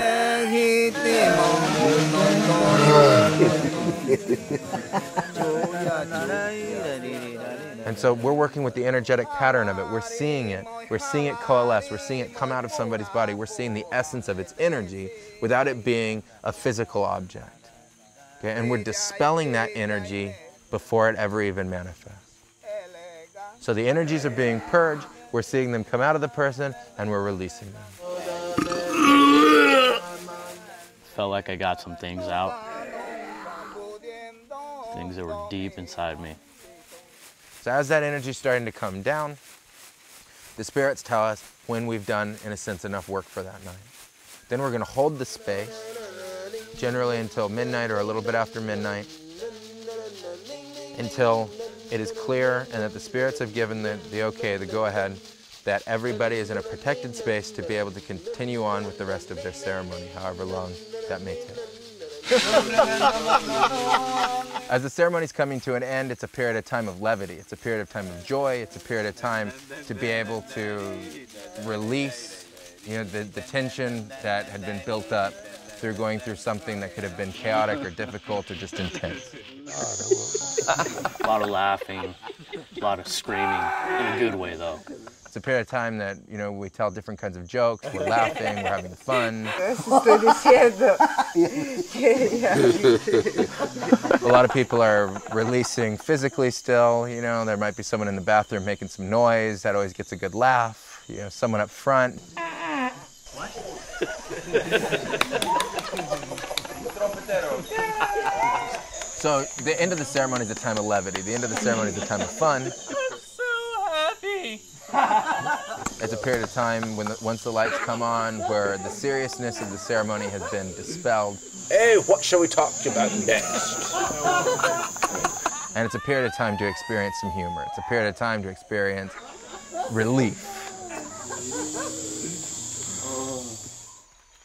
And so we're working with the energetic pattern of it. We're seeing it. We're seeing it coalesce. We're seeing it come out of somebody's body. We're seeing the essence of its energy without it being a physical object. Okay? And we're dispelling that energy before it ever even manifests. So the energies are being purged. We're seeing them come out of the person, and we're releasing them. Felt like I got some things out. Things that were deep inside me. So as that energy is starting to come down, the spirits tell us when we've done, in a sense, enough work for that night. Then we're going to hold the space, generally until midnight or a little bit after midnight, until it is clear and that the spirits have given the okay, the go-ahead, that everybody is in a protected space to be able to continue on with the rest of their ceremony, however long that may take. As the ceremony is coming to an end, it's a period of time of levity. It's a period of time of joy. It's a period of time to be able to release, you know, the tension that had been built up through going through something that could have been chaotic or difficult or just intense. A lot of laughing, a lot of screaming, in a good way though. It's a period of time that, you know, we tell different kinds of jokes, we're laughing, we're having fun. A lot of people are releasing physically still, you know, there might be someone in the bathroom making some noise, that always gets a good laugh, you know, someone up front. So the end of the ceremony is a time of levity, the end of the ceremony is a time of fun. It's a period of time when once the lights come on where the seriousness of the ceremony has been dispelled. Hey, what shall we talk about next? And it's a period of time to experience some humor. It's a period of time to experience relief.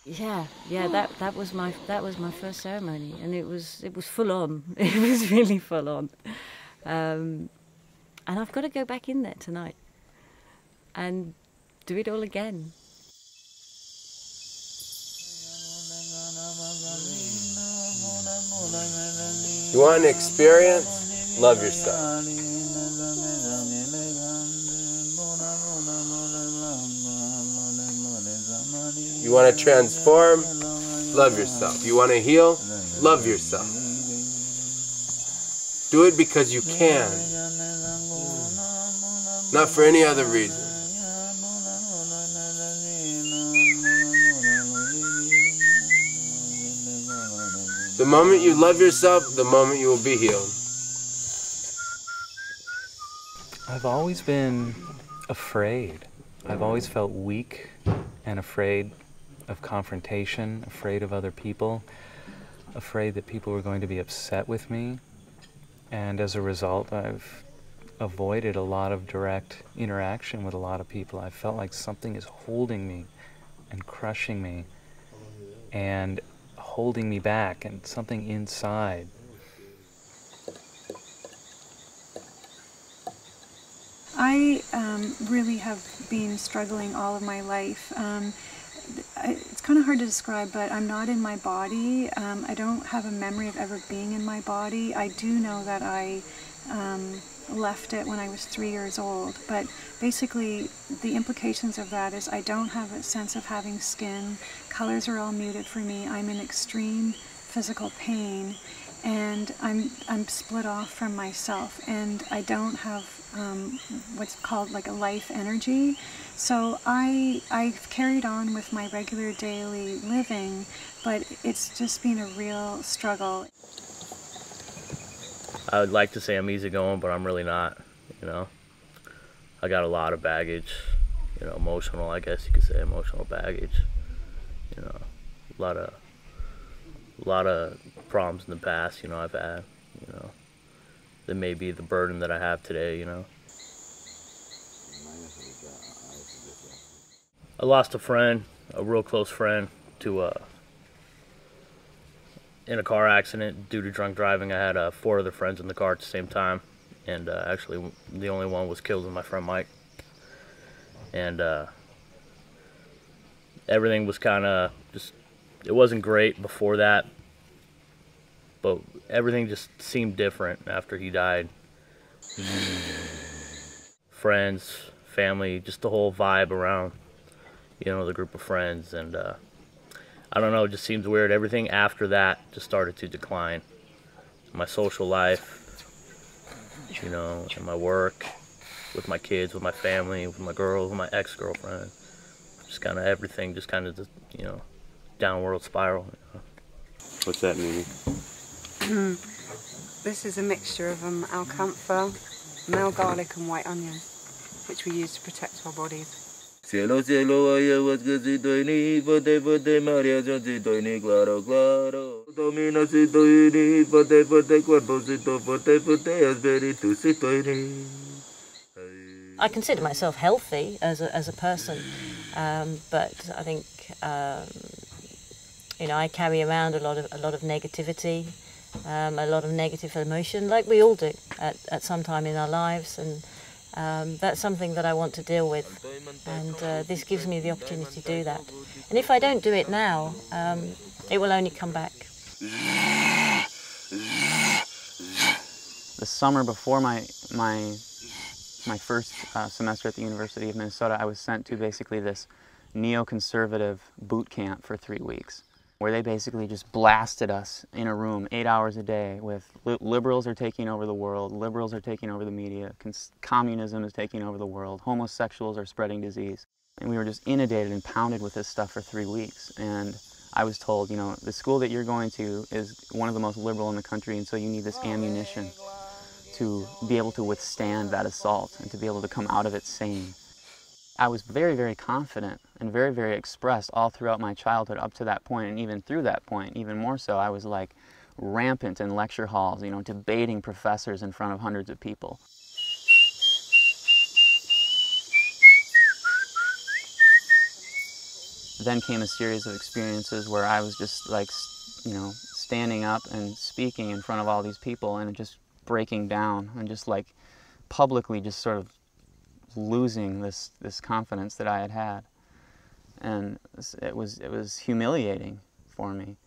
Yeah, that was my first ceremony, and it was full on. It was really full on, and I've got to go back in there tonight and do it all again. You want an experience? Love yourself. You want to transform? Love yourself. You want to heal? Love yourself. Do it because you can. Not for any other reason. The moment you love yourself, the moment you will be healed. I've always been afraid. I've always felt weak and afraid of confrontation, afraid of other people, afraid that people were going to be upset with me. And as a result, I've avoided a lot of direct interaction with a lot of people. I felt like something is holding me and crushing me and holding me back, and something inside. I really have been struggling all of my life. It's kind of hard to describe, but I'm not in my body. I don't have a memory of ever being in my body. I do know that I left it when I was 3 years old, but basically the implications of that is I don't have a sense of having skin. Colors are all muted for me. I'm in extreme physical pain, and I'm split off from myself, and I don't have what's called like a life energy. So I've carried on with my regular daily living, but it's just been a real struggle. I would like to say I'm easygoing, but I'm really not, you know. I got a lot of baggage, you know, emotional, I guess you could say, emotional baggage. You know, a lot of problems in the past, you know, I've had, you know, that may be the burden that I have today, you know. I lost a friend, a real close friend, to in a car accident due to drunk driving. I had 4 other friends in the car at the same time, and actually the only one was killed was my friend Mike. And everything was kind of just, it wasn't great before that, but everything just seemed different after he died. Friends, family, just the whole vibe around, you know, the group of friends. And I don't know, it just seems weird. Everything after that just started to decline. My social life, you know, and my work, with my kids, with my family, with my girls, with my ex-girlfriend. Just kind of everything, just kind of, you know, downward spiral. You know? What's that mean? This is a mixture of alcantha, male garlic and white onion, which we use to protect our bodies. Cielo, cielo, ayahuasca si estoy ni, pote, pote, mareacion si estoy ni, claro, claro. Domina si estoy ni, pote, pote, cuerpocito, pote, pote, espíritu si estoy ni. I consider myself healthy as a person, but I think you know, I carry around a lot of negativity, a lot of negative emotion, like we all do at some time in our lives, and that's something that I want to deal with, and this gives me the opportunity to do that. And if I don't do it now, it will only come back. The summer before my first semester at the University of Minnesota, I was sent to basically this neoconservative boot camp for 3 weeks, where they basically just blasted us in a room 8 hours a day with liberals are taking over the world, liberals are taking over the media, communism is taking over the world, homosexuals are spreading disease. And we were just inundated and pounded with this stuff for 3 weeks. And I was told, you know, the school that you're going to is one of the most liberal in the country, and so you need this ammunition to be able to withstand that assault and to be able to come out of it sane. I was very, very confident and very, very expressed all throughout my childhood up to that point, and even through that point, even more so. I was like rampant in lecture halls, you know, debating professors in front of hundreds of people. Then came a series of experiences where I was just like, you know, standing up and speaking in front of all these people and just breaking down and just like publicly just sort of losing this confidence that I had had. And it was humiliating for me,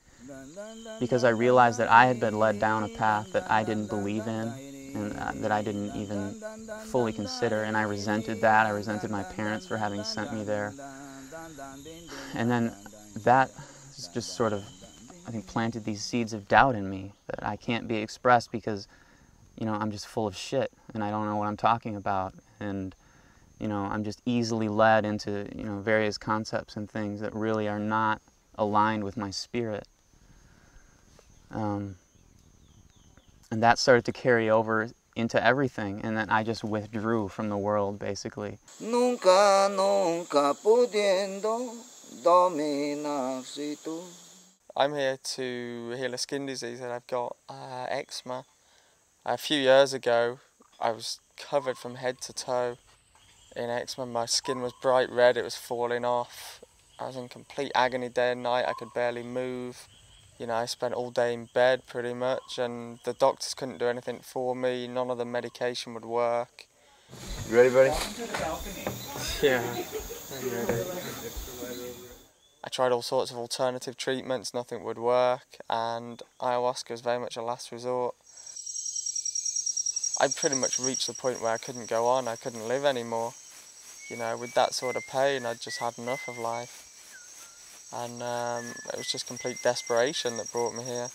because I realized that I had been led down a path that I didn't believe in, and that I didn't even fully consider, and I resented that. I resented my parents for having sent me there. And then that just sort of, I think, planted these seeds of doubt in me that I can't be expressed because, you know, I'm just full of shit and I don't know what I'm talking about, and, you know, I'm just easily led into, you know, various concepts and things that really are not aligned with my spirit. And that started to carry over into everything, and then I just withdrew from the world, basically. Nunca, nunca pudiendo dominar si tú. I'm here to heal a skin disease that I've got, eczema. A few years ago, I was covered from head to toe in eczema. My skin was bright red, it was falling off. I was in complete agony day and night, I could barely move. You know, I spent all day in bed pretty much, and the doctors couldn't do anything for me. None of the medication would work. You ready, buddy? Yeah, I'm ready. I tried all sorts of alternative treatments, nothing would work, and ayahuasca was very much a last resort. I pretty much reached the point where I couldn't go on, I couldn't live anymore. You know, with that sort of pain, I'd just had enough of life. And it was just complete desperation that brought me here.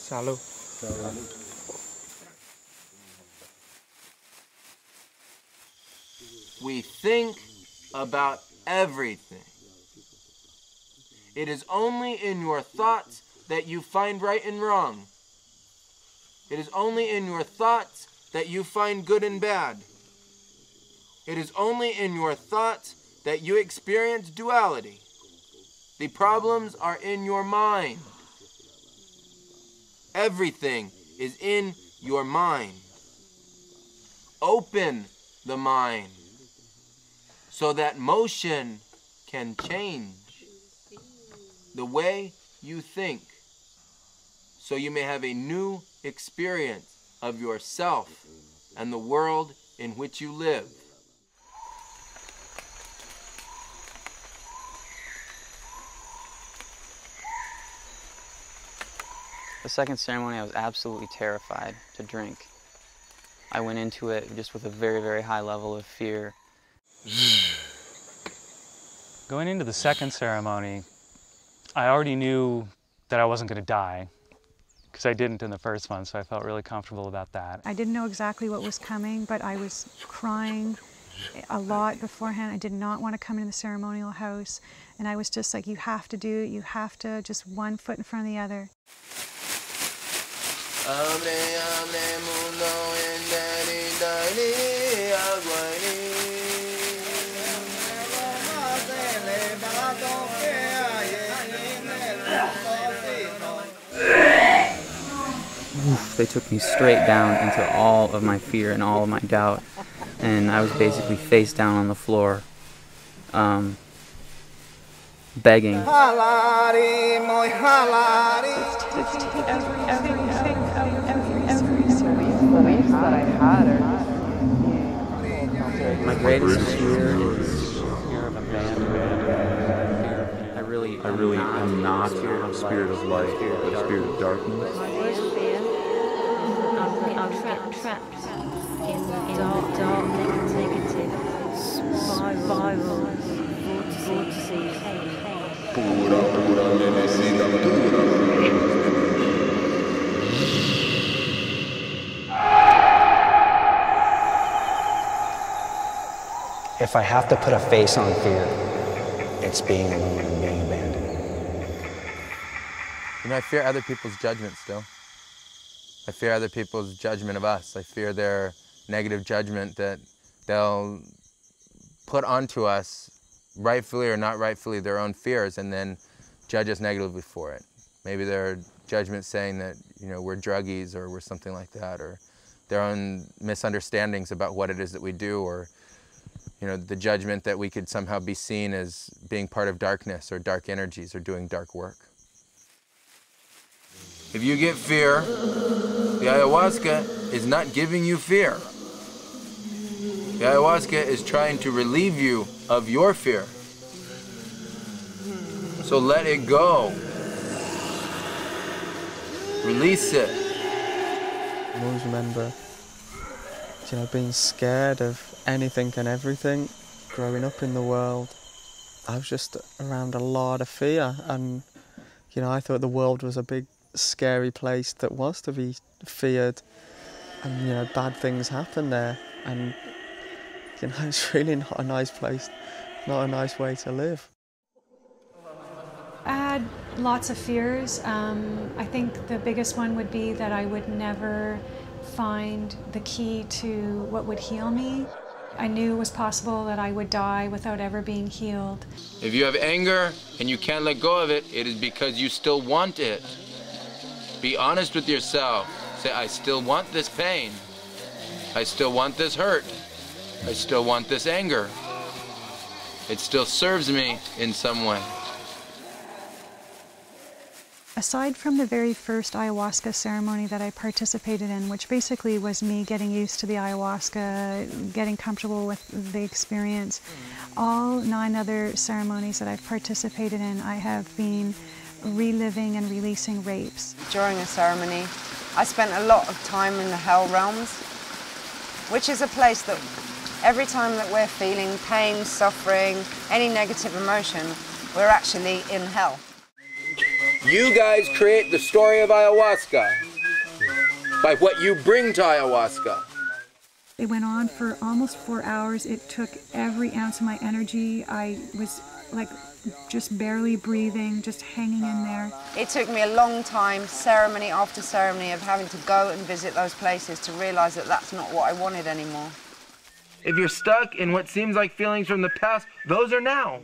Salud. We think about everything. It is only in your thoughts that you find right and wrong. It is only in your thoughts that you find good and bad. It is only in your thoughts that you experience duality. The problems are in your mind. Everything is in your mind. Open the mind so that motion can change the way you think, so you may have a new experience of yourself and the world in which you live. The second ceremony, I was absolutely terrified to drink. I went into it just with a very, very high level of fear. Going into the second ceremony, I already knew that I wasn't going to die, because I didn't in the first one, so I felt really comfortable about that. I didn't know exactly what was coming, but I was crying a lot beforehand. I did not want to come into the ceremonial house, and I was just like, you have to do it, you have to, just one foot in front of the other. They took me straight down into all of my fear and all of my doubt, and I was basically face down on the floor, begging. My greatest fear is fear of abandonment. I really am not a spirit of light, but a spirit of darkness. My worst fear, I'm trapped in dark, negative, spiral, vortices. Pura medicina pura. If I have to put a face on fear, it's being alone and being abandoned. You know, I fear other people's judgment still. I fear other people's judgment of us. I fear their negative judgment that they'll put onto us, rightfully or not rightfully, their own fears, and then judge us negatively for it. Maybe their judgment saying that, you know, we're druggies or we're something like that, or their own misunderstandings about what it is that we do, or you know, the judgment that we could somehow be seen as being part of darkness or dark energies or doing dark work. If you get fear, the ayahuasca is not giving you fear. The ayahuasca is trying to relieve you of your fear. So let it go. Release it. I always remember, you know, being scared of anything and everything. Growing up in the world, I was just around a lot of fear, and you know, I thought the world was a big scary place that was to be feared, and you know, bad things happen there, and you know, it's really not a nice place, not a nice way to live. I had lots of fears. I think the biggest one would be that I would never find the key to what would heal me. I knew it was possible that I would die without ever being healed. If you have anger and you can't let go of it, it is because you still want it. Be honest with yourself. Say, I still want this pain. I still want this hurt. I still want this anger. It still serves me in some way. Aside from the very first ayahuasca ceremony that I participated in, which basically was me getting used to the ayahuasca, getting comfortable with the experience, all 9 other ceremonies that I've participated in, I have been reliving and releasing rapes. During a ceremony, I spent a lot of time in the hell realms, which is a place that every time that we're feeling pain, suffering, any negative emotion, we're actually in hell. You guys create the story of ayahuasca by what you bring to ayahuasca. It went on for almost 4 hours. It took every ounce of my energy. I was like just barely breathing, just hanging in there. It took me a long time, ceremony after ceremony, of having to go and visit those places to realize that that's not what I wanted anymore. If you're stuck in what seems like feelings from the past, those are now.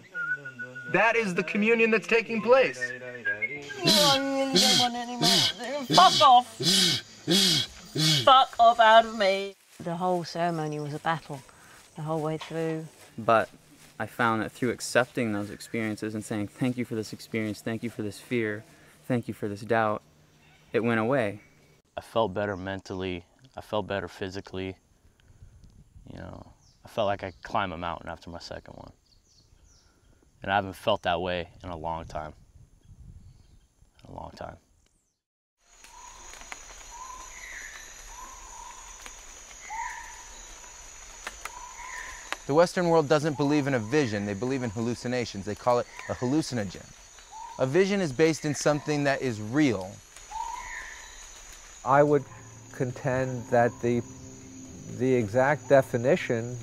That is the communion that's taking place. I really don't want any more. Fuck off. Fuck off out of me. The whole ceremony was a battle the whole way through. But I found that through accepting those experiences and saying, thank you for this experience, thank you for this fear, thank you for this doubt, it went away. I felt better mentally. I felt better physically. You know, I felt like I could climb a mountain after my second one. And I haven't felt that way in a long time. A long time. The Western world doesn't believe in a vision, they believe in hallucinations. They call it a hallucinogen. A vision is based in something that is real. I would contend that the exact definition,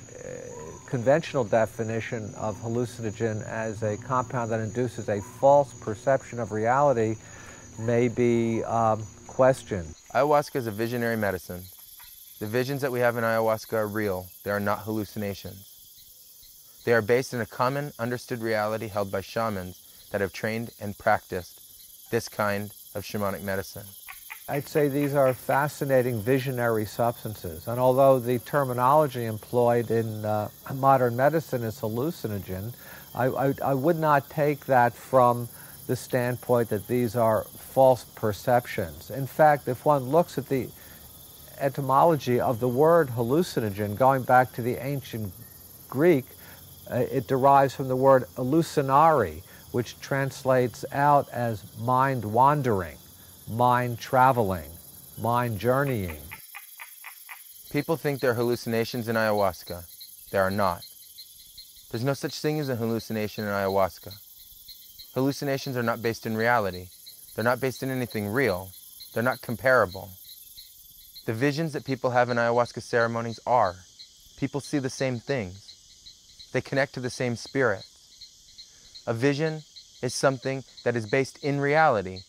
conventional definition of hallucinogen as a compound that induces a false perception of reality may be questioned. Ayahuasca is a visionary medicine. The visions that we have in ayahuasca are real. They are not hallucinations. They are based in a common, understood reality held by shamans that have trained and practiced this kind of shamanic medicine. I'd say these are fascinating visionary substances, and although the terminology employed in modern medicine is hallucinogen, I would not take that from the standpoint that these are false perceptions. In fact, if one looks at the etymology of the word hallucinogen, going back to the ancient Greek, it derives from the word hallucinare, which translates out as mind wandering, mind traveling, mind journeying. People think there are hallucinations in ayahuasca. There are not. There's no such thing as a hallucination in ayahuasca. Hallucinations are not based in reality. They're not based in anything real. They're not comparable. The visions that people have in ayahuasca ceremonies are. People see the same things. They connect to the same spirits. A vision is something that is based in reality,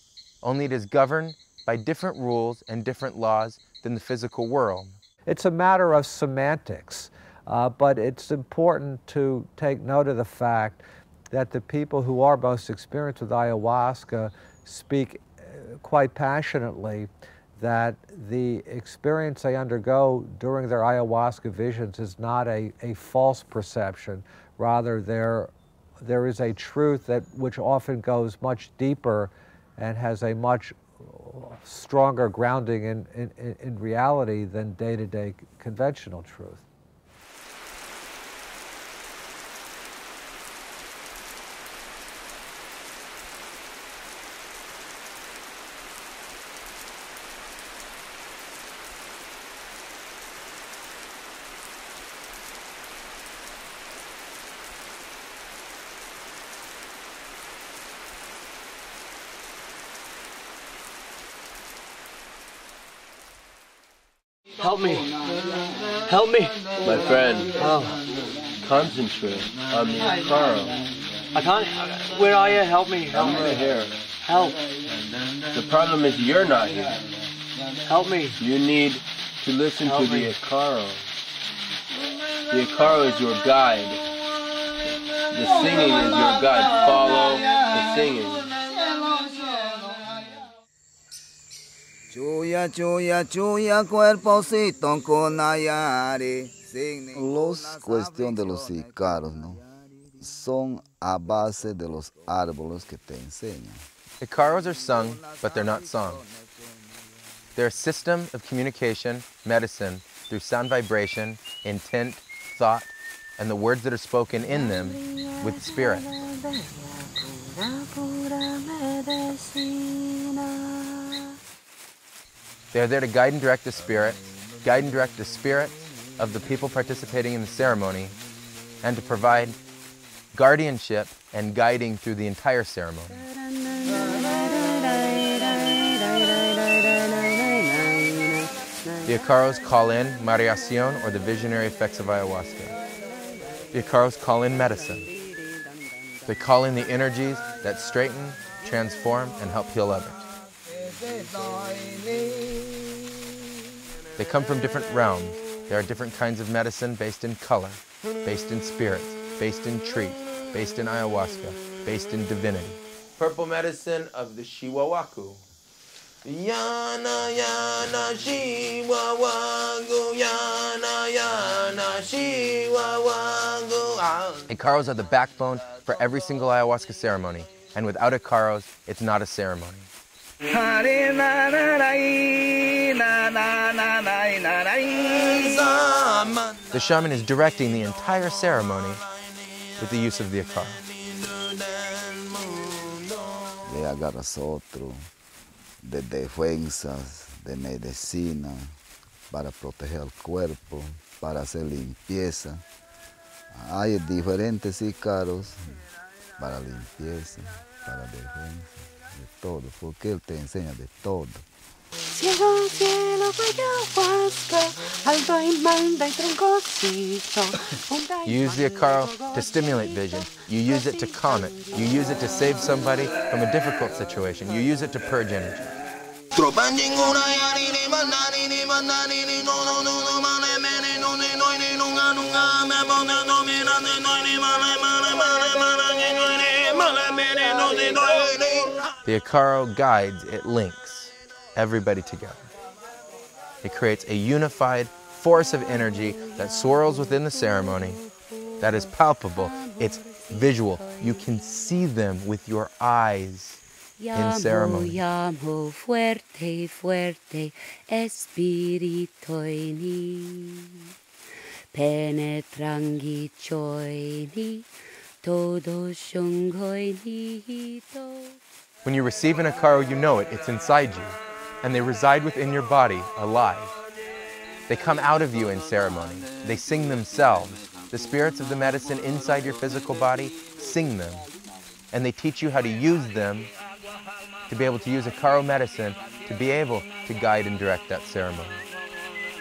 only it is governed by different rules and different laws than the physical world. It's a matter of semantics, but it's important to take note of the fact that the people who are most experienced with ayahuasca speak quite passionately that the experience they undergo during their ayahuasca visions is not a false perception. Rather, there is a truth which often goes much deeper and has a much stronger grounding in reality than day-to-day conventional truth. Help me. Help me. My friend. Oh. Concentrate on the Carl. I can't. Where are you? Help me. Help me. Here. Help. The problem is you're not here. Help me. You need to listen to the Icaro. The Icaro is your guide. The singing is your guide. Follow the singing. Chuya, chuya, chuya, cuerpocito con ayare. Los cuestión de los Icaros, ¿no? Son a base de los árboles que te enseñan. Icaros are sung, but they're not songs. They're a system of communication, medicine, through sound vibration, intent, thought, and the words that are spoken in them with spirit. They are there to guide and direct the spirit of the people participating in the ceremony, and to provide guardianship and guiding through the entire ceremony. The Icaros call in mareacion, or the visionary effects of ayahuasca. The Icaros call in medicine. They call in the energies that straighten, transform, and help heal others. They come from different realms. There are different kinds of medicine based in color, based in spirits, based in treat, based in ayahuasca, based in divinity. Purple medicine of the Shiwawaku. Yana yana shiwawagu, yana yana shiwawagu. Icaros are the backbone for every single ayahuasca ceremony, and without Icaros, it's not a ceremony. The shaman is directing the entire ceremony with the use of the Icaro. Le agarras otro de defensas, de medicina, para proteger el cuerpo, para hacer limpieza. Hay diferentes Icaros para limpieza, para defensa, de todo, porque él te enseña de todo. Cielo, cielo, ayahuasca, alto y manda y troncocito. You use the Icaro to stimulate vision. You use it to calm it. You use it to save somebody from a difficult situation. You use it to purge energy. The Icaro guides, it links everybody together. It creates a unified force of energy that swirls within the ceremony, that is palpable, it's visual. You can see them with your eyes in ceremony. Llamo fuerte, fuerte, espíritu ni, penetrangi choini, todo shungoini to. When you receive an Icaro, you know it, it's inside you, and they reside within your body, alive. They come out of you in ceremony. They sing themselves. The spirits of the medicine inside your physical body sing them, and they teach you how to use them to be able to use Icaro medicine to be able to guide and direct that ceremony.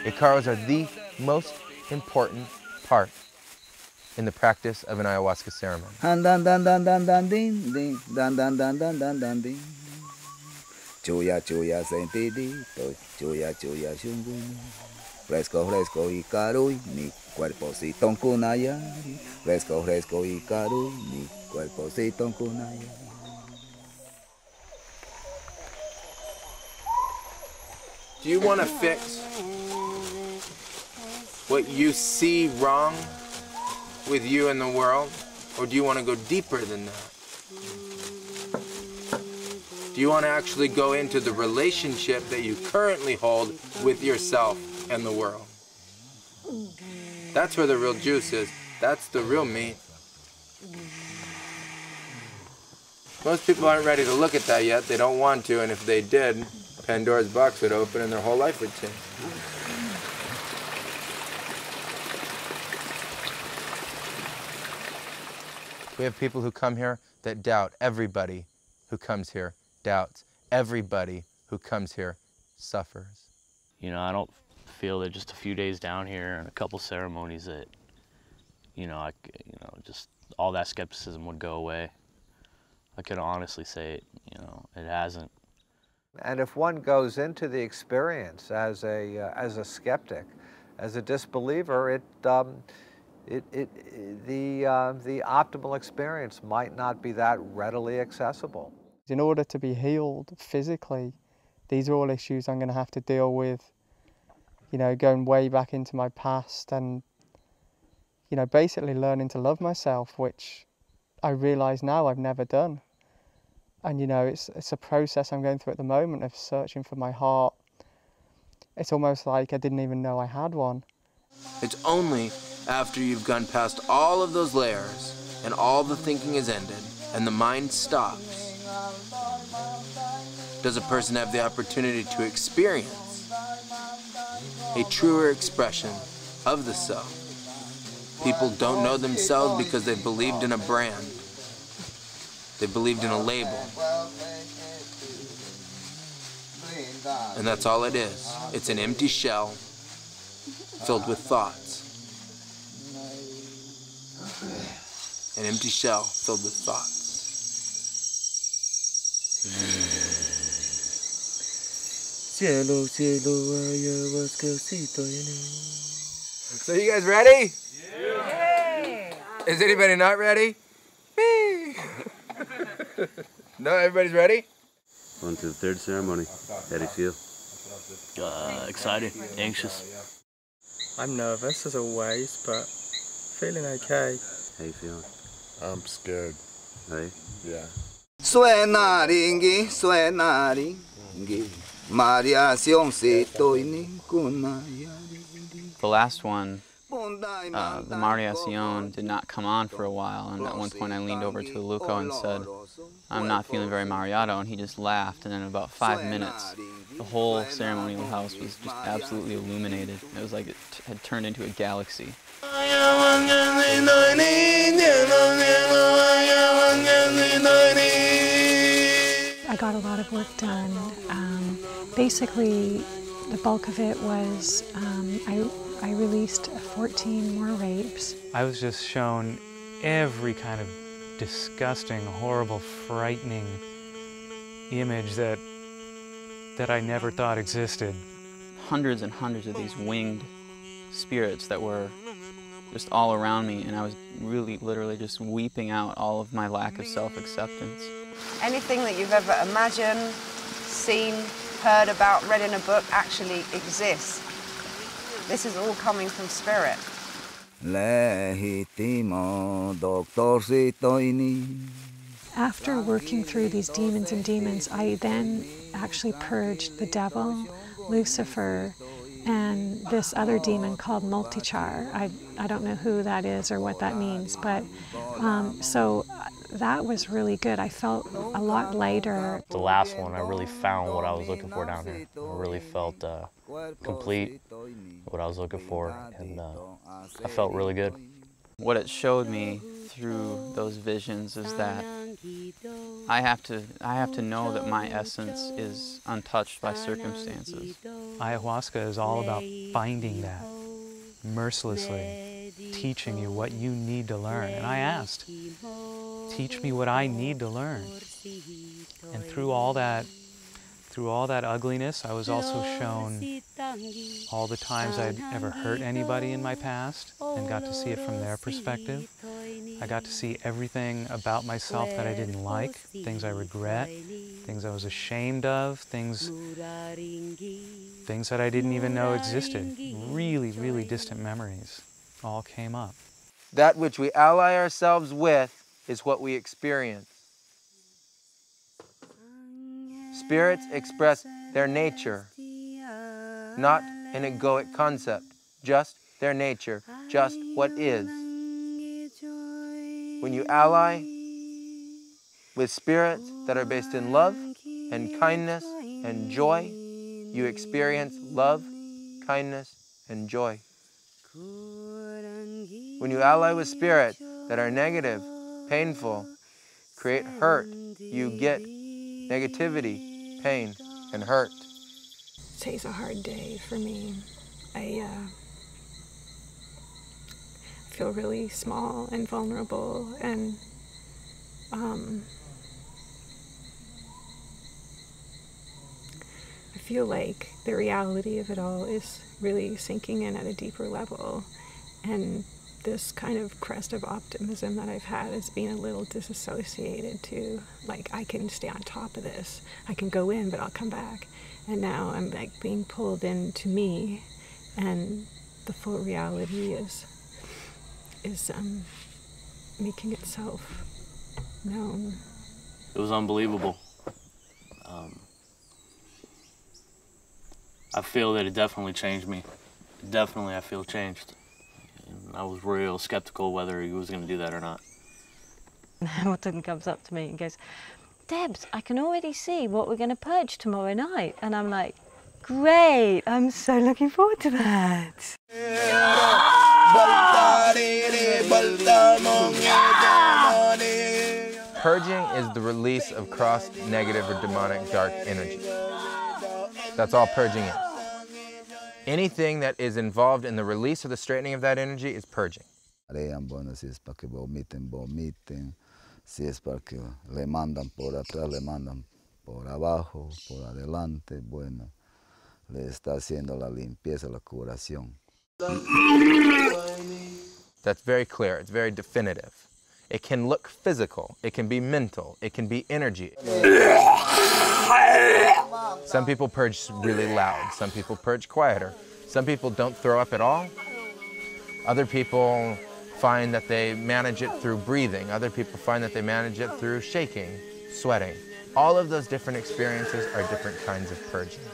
Icaros are the most important part in the practice of an ayahuasca ceremony. Chuya, chuya, sentidito, chuya, chuya, shunguni. Fresco, fresco, Icaru, mi cuerpocito kunayari. Fresco, fresco, Icaru, mi cuerpocito kunayari. Do you want to fix what you see wrong with you in the world, or do you want to go deeper than that? Do you want to actually go into the relationship that you currently hold with yourself and the world? That's where the real juice is. That's the real meat. Most people aren't ready to look at that yet. They don't want to, and if they did, Pandora's box would open and their whole life would change. We have people who come here that doubt. Everybody who comes here doubts. Everybody who comes here suffers. You know, I don't feel that just a few days down here and a couple ceremonies that, just all that skepticism would go away. I can honestly say it, it hasn't. And if one goes into the experience as a skeptic, as a disbeliever, the optimal experience might not be that readily accessible. In order to be healed physically, these are all issues I'm going to have to deal with, you know, going way back into my past and, you know, basically learning to love myself, which I realise now I've never done. And, you know, it's a process I'm going through at the moment of searching for my heart. It's almost like I didn't even know I had one. It's only after you've gone past all of those layers and all the thinking is ended and the mind stops does a person have the opportunity to experience a truer expression of the self. People don't know themselves because they believed in a brand. They believed in a label. And that's all it is. It's an empty shell filled with thoughts. An empty shell filled with thoughts. Cielo, cielo, ayahuasca, So you guys ready? Yeah. Is anybody not ready? Me. No, everybody's ready? On to the third ceremony. How do you feel? Excited, anxious. I'm nervous as always, but feeling okay. How you feeling? I'm scared. Hey? Yeah. Suena ringi, mareacion The last one, the mareacion did not come on for a while, and at one point I leaned over to Luco and said, "I'm not feeling very mareado," and he just laughed, and in about 5 minutes, the whole ceremonial house was just absolutely illuminated. It was like it had turned into a galaxy. I got a lot of work done. Basically, the bulk of it was I released 14 more rapes. I was just shown every kind of disgusting, horrible, frightening image that I never thought existed. Hundreds and hundreds of these winged spirits that were just all around me, and I was really literally just weeping out all of my lack of self-acceptance. Anything that you've ever imagined, seen, heard about, read in a book actually exists. This is all coming from spirit. After working through these demons, I then actually purged the devil, Lucifer, and this other demon called Multichar. I don't know who that is or what that means, but so that was really good. I felt a lot lighter. The last one, I really found what I was looking for down here. I really felt complete, what I was looking for, and I felt really good. What it showed me through those visions is that I have to know that my essence is untouched by circumstances. Ayahuasca is all about finding that mercilessly, teaching you what you need to learn. And I asked, teach me what I need to learn. And through all that ugliness, I was also shown all the times I'd ever hurt anybody in my past and got to see it from their perspective. I got to see everything about myself that I didn't like, things I regret, things I was ashamed of, things that I didn't even know existed. Really, really distant memories all came up. That which we ally ourselves with is what we experience. Spirits express their nature, not an egoic concept, just their nature, just what is. When you ally with spirits that are based in love and kindness and joy, you experience love, kindness, and joy. When you ally with spirits that are negative, painful, create hurt, you get negativity, pain, and hurt. Today's a hard day for me. I feel really small and vulnerable, and feel like the reality of it all is really sinking in at a deeper level. And this kind of crest of optimism that I've had is being a little disassociated to, like, I can stay on top of this. I can go in, but I'll come back. And now I'm like being pulled into me, and the full reality is making itself known. It was unbelievable. I feel that it definitely changed me. Definitely, I feel changed. And I was real skeptical whether he was going to do that or not. Hamilton comes up to me and goes, "Debs, I can already see what we're going to purge tomorrow night." And I'm like, "Great, I'm so looking forward to that." Purging is the release of crossed, negative, or demonic dark energy. That's all purging is. Anything that is involved in the release or the straightening of that energy is purging. Si es para que vomiten, vomiten. Si es para que le mandan por atrás, le mandan por abajo, por adelante. Bueno, le está haciendo la limpieza, la curación. That's very clear. It's very definitive. It can look physical. It can be mental. It can be energy. Some people purge really loud. Some people purge quieter. Some people don't throw up at all. Other people find that they manage it through breathing. Other people find that they manage it through shaking, sweating. All of those different experiences are different kinds of purging.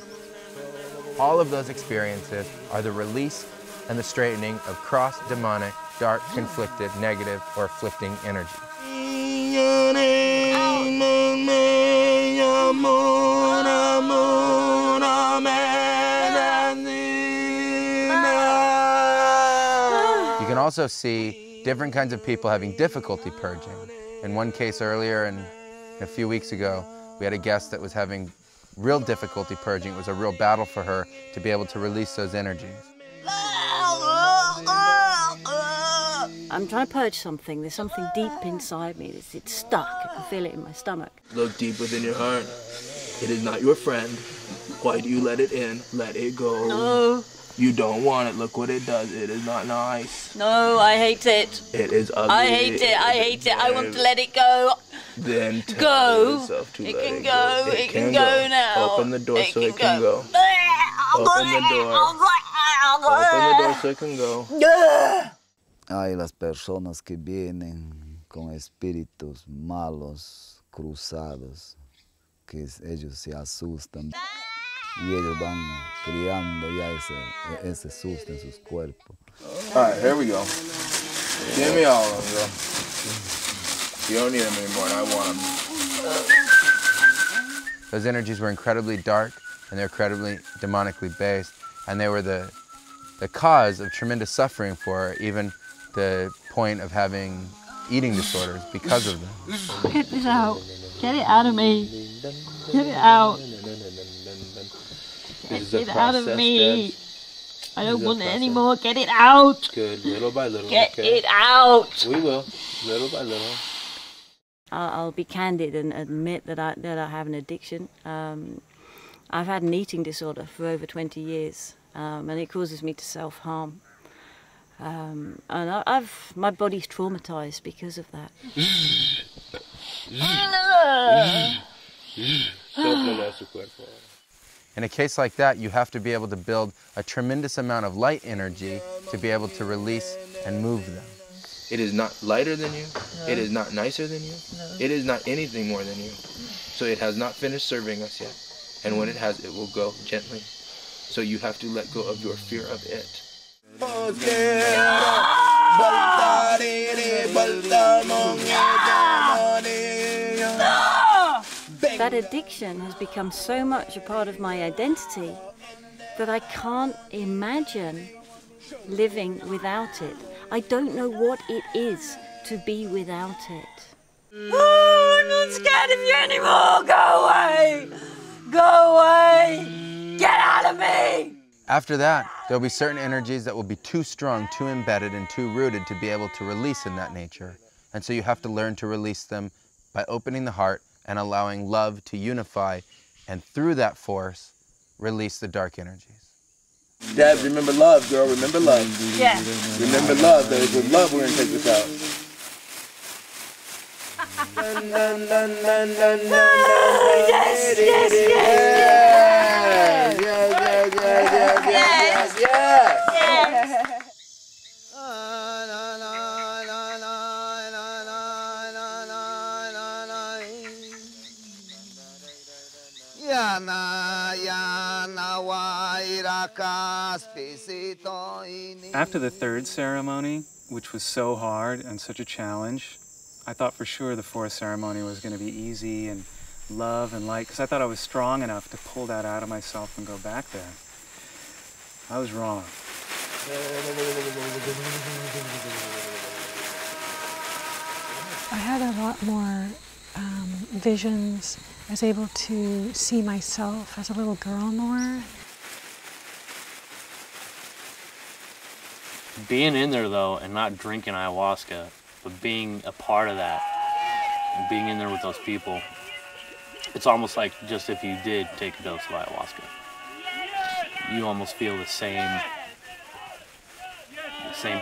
All of those experiences are the release and the straightening of cross, demonic, dark, conflicted, negative, or afflicting energy. You can also see different kinds of people having difficulty purging. In one case earlier, and a few weeks ago, we had a guest that was having real difficulty purging. It was a real battle for her to be able to release those energies. I'm trying to purge something. There's something deep inside me. It's stuck. I can feel it in my stomach. Look deep within your heart. It is not your friend. Why do you let it in? Let it go. No. You don't want it. Look what it does. It is not nice. No, I hate it. It is ugly. I hate it. I hate it. I want to let it go. Then tell yourself to let it go. It can go now. Open the door so it can go. Open the door. Open the door so it can go. Hay las personas que vienen con espíritus malos, cruzados, que ellos se asustan y ellos van criando ya ese susto en sus cuerpos. All right, here we go. Give me all of them. You don't need them anymore, and I want them. Those energies were incredibly dark, and they're incredibly demonically based, and they were the cause of tremendous suffering for her, even the point of having eating disorders because of them. Get this out. Get it out of me. Get it out. Get it out of me. I don't want it anymore. Get it out. Good, little by little. Get it out. We will, little by little. I'll be candid and admit that I have an addiction. I've had an eating disorder for over 20 years, and it causes me to self-harm. And my body's traumatized because of that. In a case like that, you have to be able to build a tremendous amount of light energy to be able to release and move them. It is not lighter than you. No. It is not nicer than you. No. It is not anything more than you. So it has not finished serving us yet. And when it has, it will go gently. So you have to let go of your fear of it. That addiction has become so much a part of my identity that I can't imagine living without it. I don't know what it is to be without it. Oh, I'm not scared of you anymore! Go away! Go away! Get out of me! After that, there'll be certain energies that will be too strong, too embedded, and too rooted to be able to release in that nature. And so you have to learn to release them by opening the heart and allowing love to unify, and through that force, release the dark energies. Dad, remember love, girl. Remember love. Yeah. Remember love. That is with love we're gonna take this out. Yes, yes, yes, yes. After the third ceremony, which was so hard and such a challenge, I thought for sure the fourth ceremony was going to be easy and love and light, because I thought I was strong enough to pull that out of myself and go back there. I was wrong. I had a lot more visions. I was able to see myself as a little girl more. Being in there though and not drinking ayahuasca, but being a part of that and being in there with those people, it's almost like just if you did take a dose of ayahuasca, you almost feel the same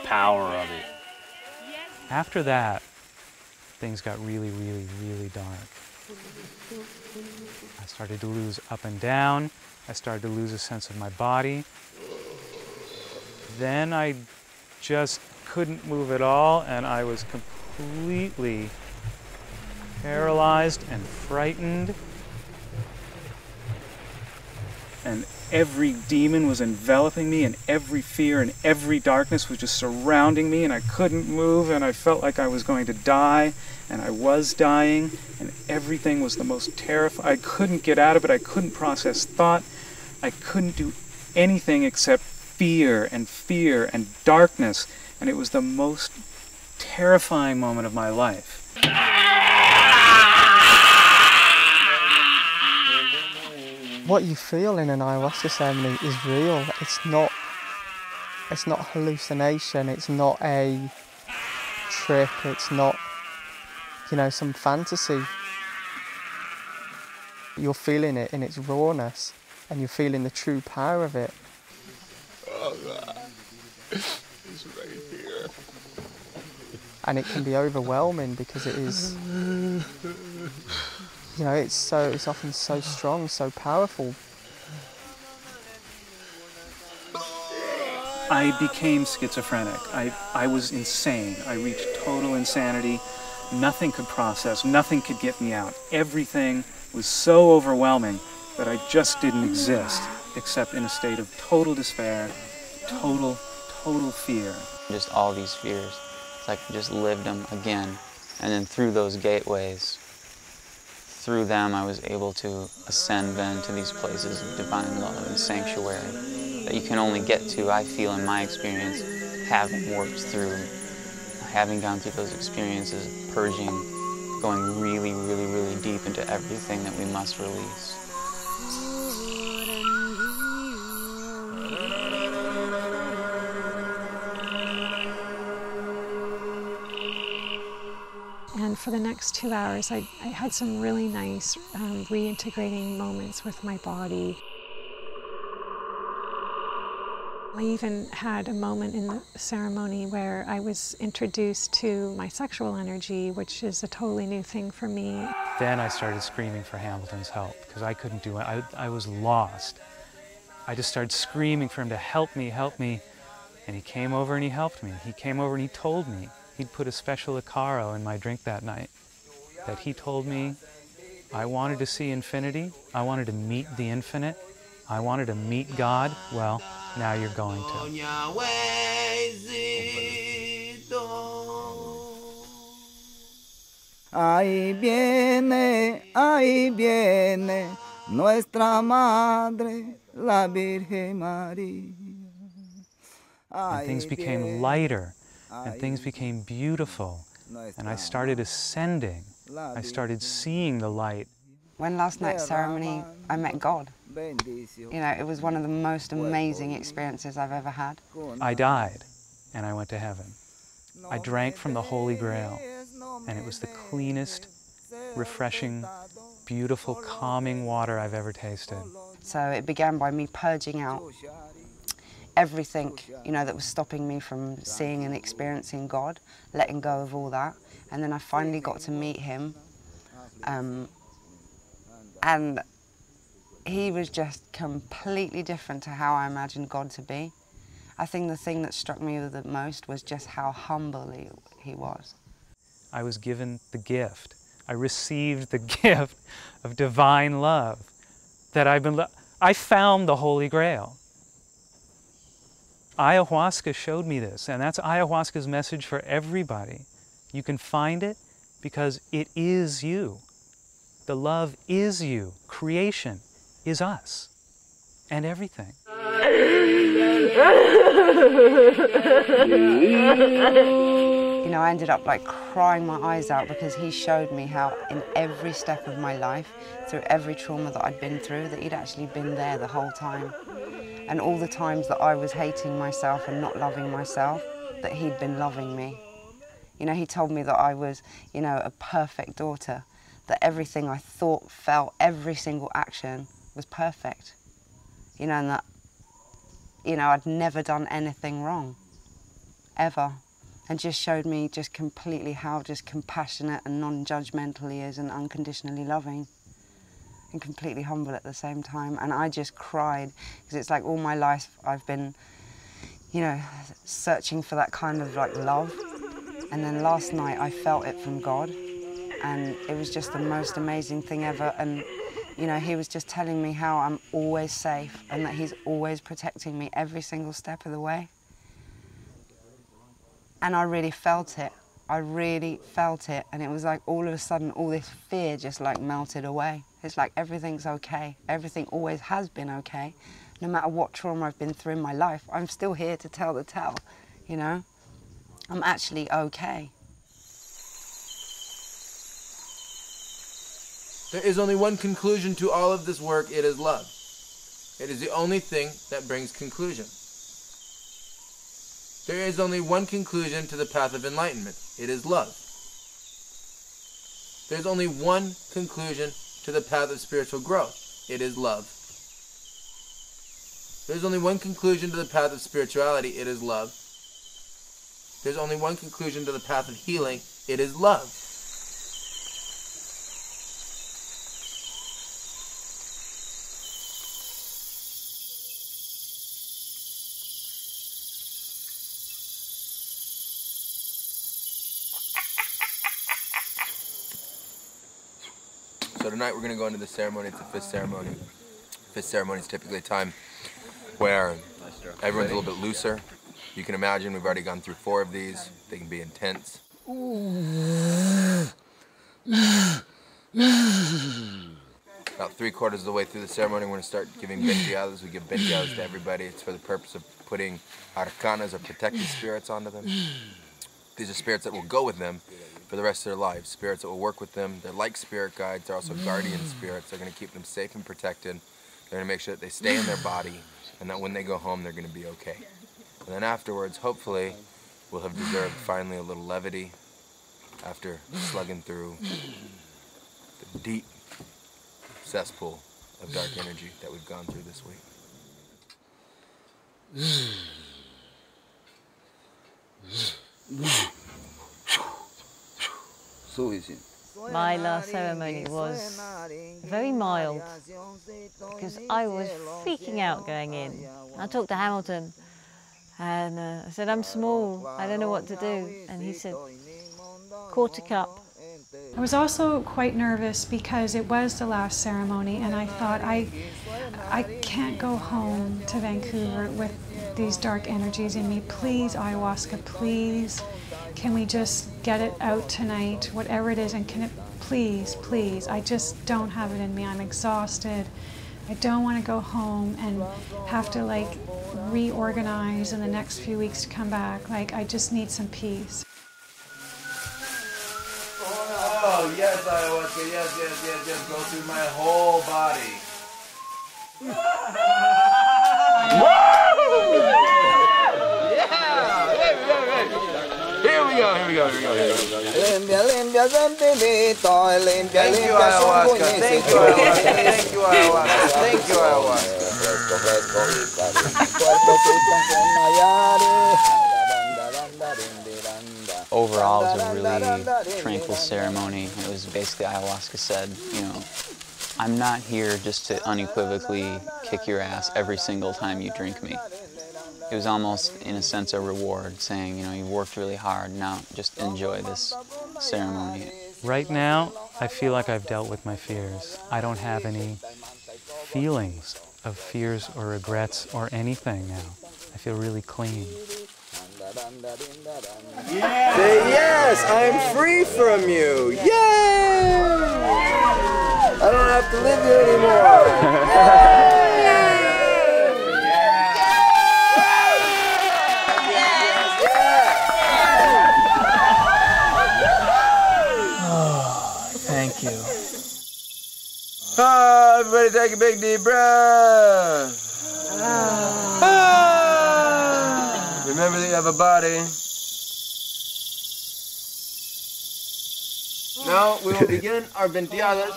power of it. After that, things got really, really, really dark. I started to lose up and down. I started to lose a sense of my body. Then I just couldn't move at all, and I was completely paralyzed and frightened. And every demon was enveloping me, and every fear and every darkness was just surrounding me, and I couldn't move, and I felt like I was going to die, and I was dying, and everything was the most terrifying. I couldn't get out of it. I couldn't process thought. I couldn't do anything except fear and darkness, and it was the most terrifying moment of my life. What you feel in an ayahuasca ceremony is real. It's not hallucination. It's not a trip. It's not, some fantasy. You're feeling it in its rawness, and you're feeling the true power of it. Oh God, it's right here. And it can be overwhelming because it is, it's often so strong, so powerful. I became schizophrenic. I was insane. I reached total insanity. Nothing could process, nothing could get me out. Everything was so overwhelming that I just didn't exist, except in a state of total despair, total fear. Just all these fears. It's like I just lived them again. And then through those gateways, through them I was able to ascend then to these places of divine love and sanctuary that you can only get to, I feel in my experience, having worked through, having gone through those experiences, purging, going really, really, really deep into everything that we must release. And for the next 2 hours, I had some really nice reintegrating moments with my body. I even had a moment in the ceremony where I was introduced to my sexual energy, which is a totally new thing for me. Then I started screaming for Hamilton's help because I couldn't do it. I was lost. I just started screaming for him to help me, and he came over and he helped me. He came over and he told me he'd put a special Icaro in my drink that night, that he told me I wanted to see infinity, I wanted to meet the infinite, I wanted to meet God. Well, now you're going to. Ahí viene nuestra Madre, la Virgen María. And things became lighter, and things became beautiful, and I started ascending. I started seeing the light. When last night's ceremony, I met God. It was one of the most amazing experiences I've ever had. I died, and I went to heaven. I drank from the Holy Grail, and it was the cleanest, refreshing, beautiful, calming water I've ever tasted. So it began by me purging out everything, you know, that was stopping me from seeing and experiencing God, letting go of all that. And then I finally got to meet him. And he was just completely different to how I imagined God to be. I think the thing that struck me the most was just how humble he was. I was given the gift. I received the gift of divine love. That I found the Holy Grail. Ayahuasca showed me this, and that's ayahuasca's message for everybody. You can find it because it is you. The love is you. Creation is us and everything. You know, I ended up like crying my eyes out because he showed me how in every step of my life, through every trauma that I'd been through, that he'd actually been there the whole time. And all the times that I was hating myself and not loving myself, that he'd been loving me. You know, he told me that I was, you know, a perfect daughter, that everything I thought, felt, every single action was perfect. You know, and that, you know, I'd never done anything wrong, ever. And just showed me just completely how just compassionate and non-judgmental he is and unconditionally loving and completely humble at the same time. And I just cried because it's like all my life I've been, you know, searching for that kind of like love. And then last night I felt it from God and it was just the most amazing thing ever. And, you know, he was just telling me how I'm always safe and that he's always protecting me every single step of the way. And I really felt it. I really felt it. And it was like all of a sudden, all this fear just like melted away. It's like everything's okay. Everything always has been okay. No matter what trauma I've been through in my life, I'm still here to tell the tale, you know? I'm actually okay. There is only one conclusion to all of this work. It is love. It is the only thing that brings conclusion. There is only one conclusion to the path of enlightenment. It is love. There's only one conclusion to the path of spiritual growth. It is love. There's only one conclusion to the path of spirituality. It is love. There's only one conclusion to the path of healing. It is love. So tonight we're going to go into the ceremony. It's the fifth ceremony. Fifth ceremony is typically a time where everyone's a little bit looser. You can imagine we've already gone through 4 of these. They can be intense. About 3/4 of the way through the ceremony, we're going to start giving bendiadas. We give bendiadas to everybody. It's for the purpose of putting arcanas or protected spirits onto them. These are spirits that will go with them for the rest of their lives. Spirits that will work with them. They're like spirit guides. They're also guardian spirits. They're going to keep them safe and protected. They're going to make sure that they stay in their body and that when they go home, they're going to be okay. And then afterwards, hopefully, we'll have deserved finally a little levity after slugging through the deep cesspool of dark energy that we've gone through this week. My last ceremony was very mild because I was freaking out going in. I talked to Hamilton and I said, I'm small, I don't know what to do. And he said, quarter cup. I was also quite nervous because it was the last ceremony and I thought I can't go home to Vancouver with these dark energies in me. Please, ayahuasca, please. Can we just get it out tonight, whatever it is, and can it, please, please. I just don't have it in me. I'm exhausted. I don't want to go home and have to like reorganize in the next few weeks to come back. Like, I just need some peace. Oh, yes, ayahuasca, yes, yes, yes, yes. Go through my whole body. Yeah! Here we go. Limpia, limpia, sentimito, limpia, Thank you, limpia, Ayahuasca. Thank you, Ayahuasca. Thank you, Ayahuasca. Thank you, Ayahuasca. Fresco, fresco, cuerpocito con Nayari. Overall, it was a really tranquil ceremony. It was basically, ayahuasca said, you know, I'm not here just to unequivocally kick your ass every single time you drink me. It was almost, in a sense, a reward, saying, you know, you worked really hard, now just enjoy this ceremony. Right now, I feel like I've dealt with my fears. I don't have any feelings of fears or regrets or anything now. I feel really clean. Say yes, I'm free from you. Yay! I don't have to live here anymore. Thank you. Ah, everybody take a big deep breath. Ah. Remember that you have a body. Now we will begin our venteadas.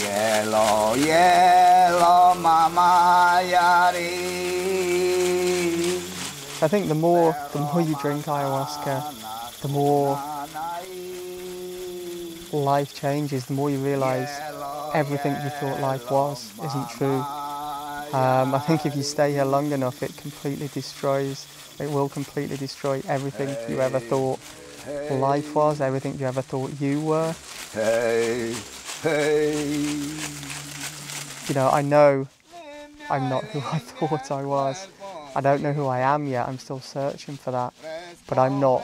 Yellow, yellow, mama yari. I think the more you drink ayahuasca, the more life changes, the more you realise everything you thought life was isn't true. I think if you stay here long enough, it will completely destroy everything you ever thought life was, everything you ever thought you were. Hey, hey. You know I'm not who I thought I was. I don't know who I am yet, I'm still searching for that. But I'm not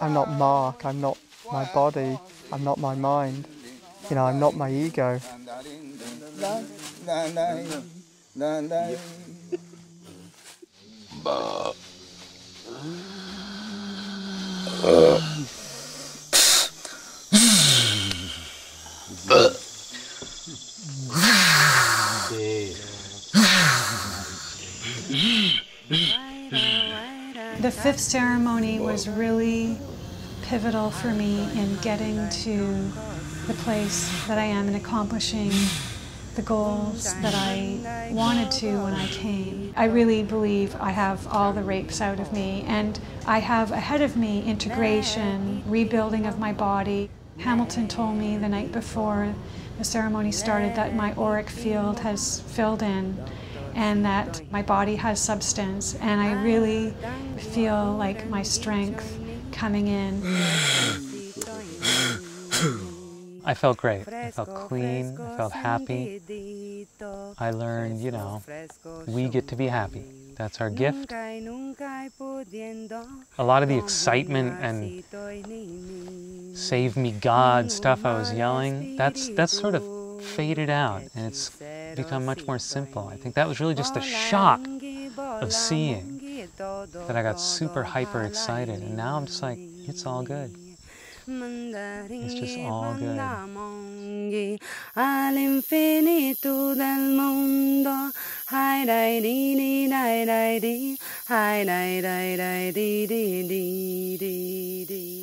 Mark, I'm not my body, I'm not my mind. You know, I'm not my ego. The fifth ceremony was really pivotal for me in getting to the place that I am and accomplishing the goals that I wanted to when I came. I really believe I have all the rapes out of me, and I have ahead of me integration, rebuilding of my body. Hamilton told me the night before the ceremony started that my auric field has filled in and that my body has substance, and I really feel like my strength coming in. I felt great. I felt clean. I felt happy. I learned, you know, we get to be happy. That's our gift. A lot of the excitement and save me God stuff I was yelling, that's sort of faded out, and it's become much more simple. I think that was really just a shock of seeing that I got super hyper excited, and now I'm just like, it's all good. It's just all good. All'infinito del mondo, hai dai di di dai dai di, hai dai dai dai di di di di di.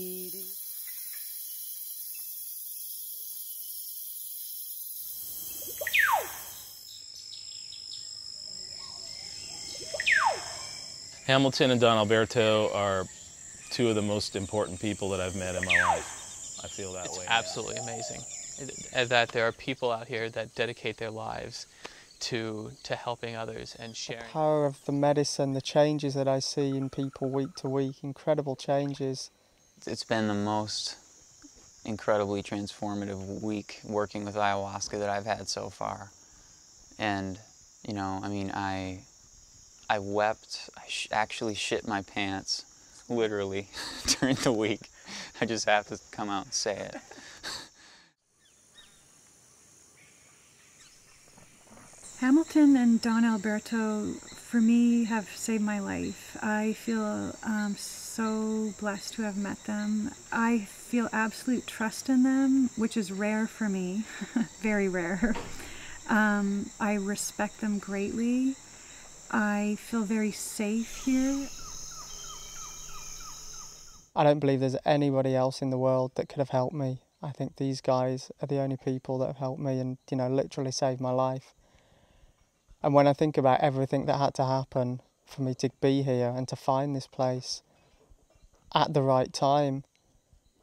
Hamilton and Don Alberto are two of the most important people that I've met in my life. I feel that way. It's absolutely amazing that there are people out here that dedicate their lives to helping others and sharing. The power of the medicine, the changes that I see in people week to week, incredible changes. It's been the most incredibly transformative week working with ayahuasca that I've had so far. And, you know, I mean, I wept, actually shit my pants, literally, during the week. I just have to come out and say it. Hamilton and Don Alberto, for me, have saved my life. I feel so blessed to have met them. I feel absolute trust in them, which is rare for me, very rare. I respect them greatly. I feel very safe here. I don't believe there's anybody else in the world that could have helped me. I think these guys are the only people that have helped me and, you know, literally saved my life. And when I think about everything that had to happen for me to be here and to find this place at the right time,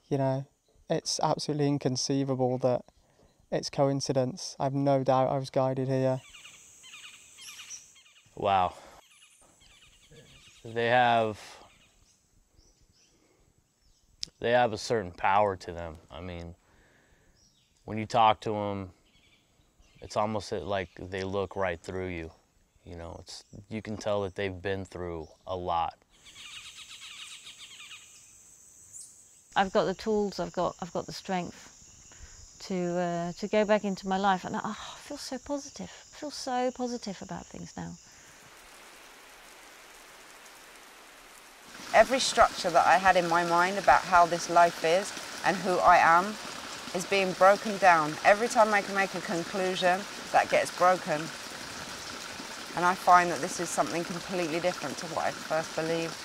you know, it's absolutely inconceivable that it's coincidence. I've no doubt I was guided here. Wow. They have a certain power to them. I mean, when you talk to them, it's almost like they look right through you. You know, you can tell that they've been through a lot. I've got the tools, I've got the strength to go back into my life, and I feel so positive. I feel so positive about things now. Every structure that I had in my mind about how this life is and who I am is being broken down. Every time I can make a conclusion, that gets broken. And I find that this is something completely different to what I first believed.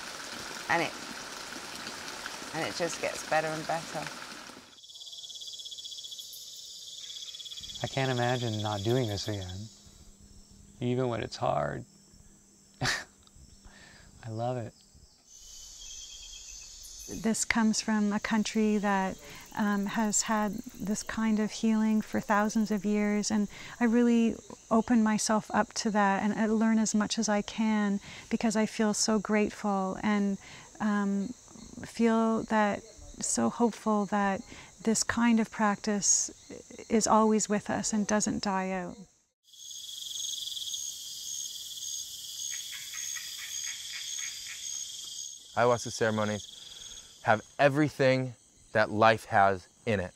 And it just gets better and better. I can't imagine not doing this again, even when it's hard. I love it. This comes from a country that has had this kind of healing for thousands of years, and I really open myself up to that and I learn as much as I can because I feel so grateful and feel that so hopeful that this kind of practice is always with us and doesn't die out. Ayahuasca ceremonies have everything that life has in it.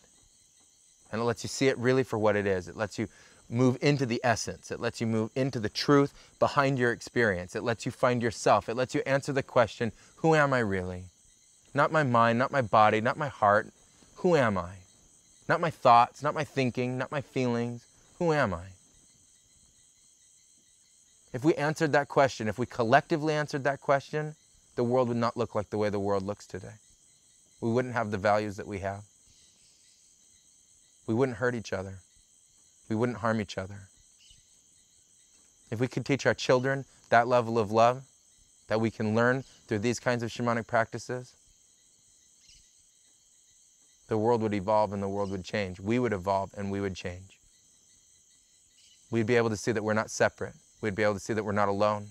And it lets you see it really for what it is. It lets you move into the essence. It lets you move into the truth behind your experience. It lets you find yourself. It lets you answer the question, who am I really? Not my mind, not my body, not my heart. Who am I? Not my thoughts, not my thinking, not my feelings. Who am I? If we answered that question, if we collectively answered that question, the world would not look like the way the world looks today. We wouldn't have the values that we have. We wouldn't hurt each other. We wouldn't harm each other. If we could teach our children that level of love that we can learn through these kinds of shamanic practices, the world would evolve and the world would change. We would evolve and we would change. We'd be able to see that we're not separate. We'd be able to see that we're not alone.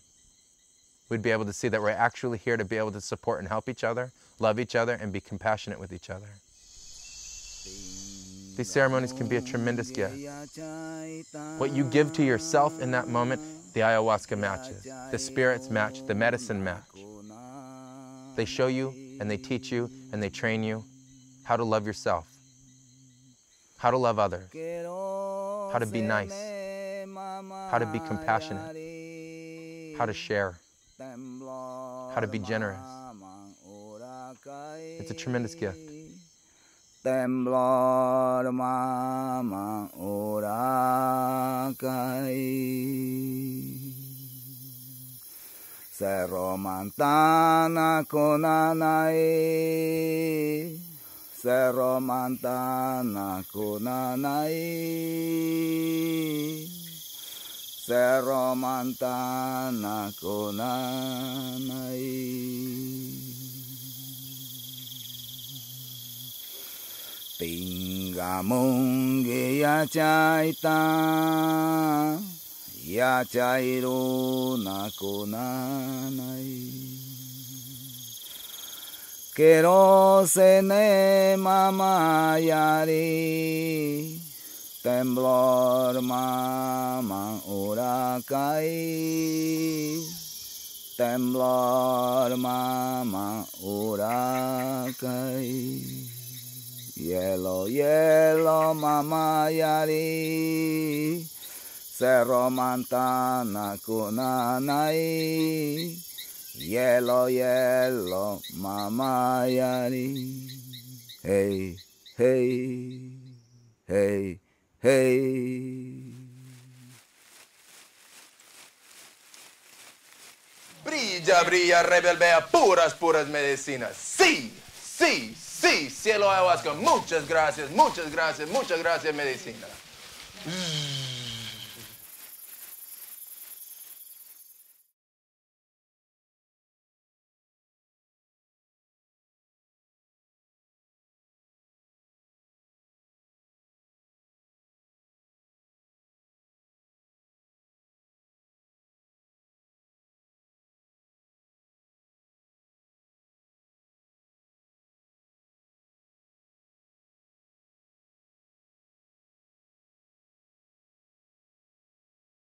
We'd be able to see that we're actually here to be able to support and help each other, love each other, and be compassionate with each other. These ceremonies can be a tremendous gift. What you give to yourself in that moment, the ayahuasca matches. The spirits match, the medicine match. They show you and they teach you and they train you how to love yourself, how to love others, how to be nice, how to be compassionate, how to share, how to be generous. It's a tremendous gift. Temblor mama orakai Cerro Mantana konanai Cerro Mantana konanai Cerro Mantana konanai Tingamungi yachaita Yachairu nakunanai Kerosene mamayari Temblor mama urakai Temblor mama urakai Yellow, yellow, mama yari, Cerro Mantana kunanai. Yellow, yellow, mama yari. Hey, hey, hey, hey. Brilla, brilla, rebelbea, puras, puras medicinas. Sí, Sí, sí, cielo ayahuasca. Muchas gracias, medicina.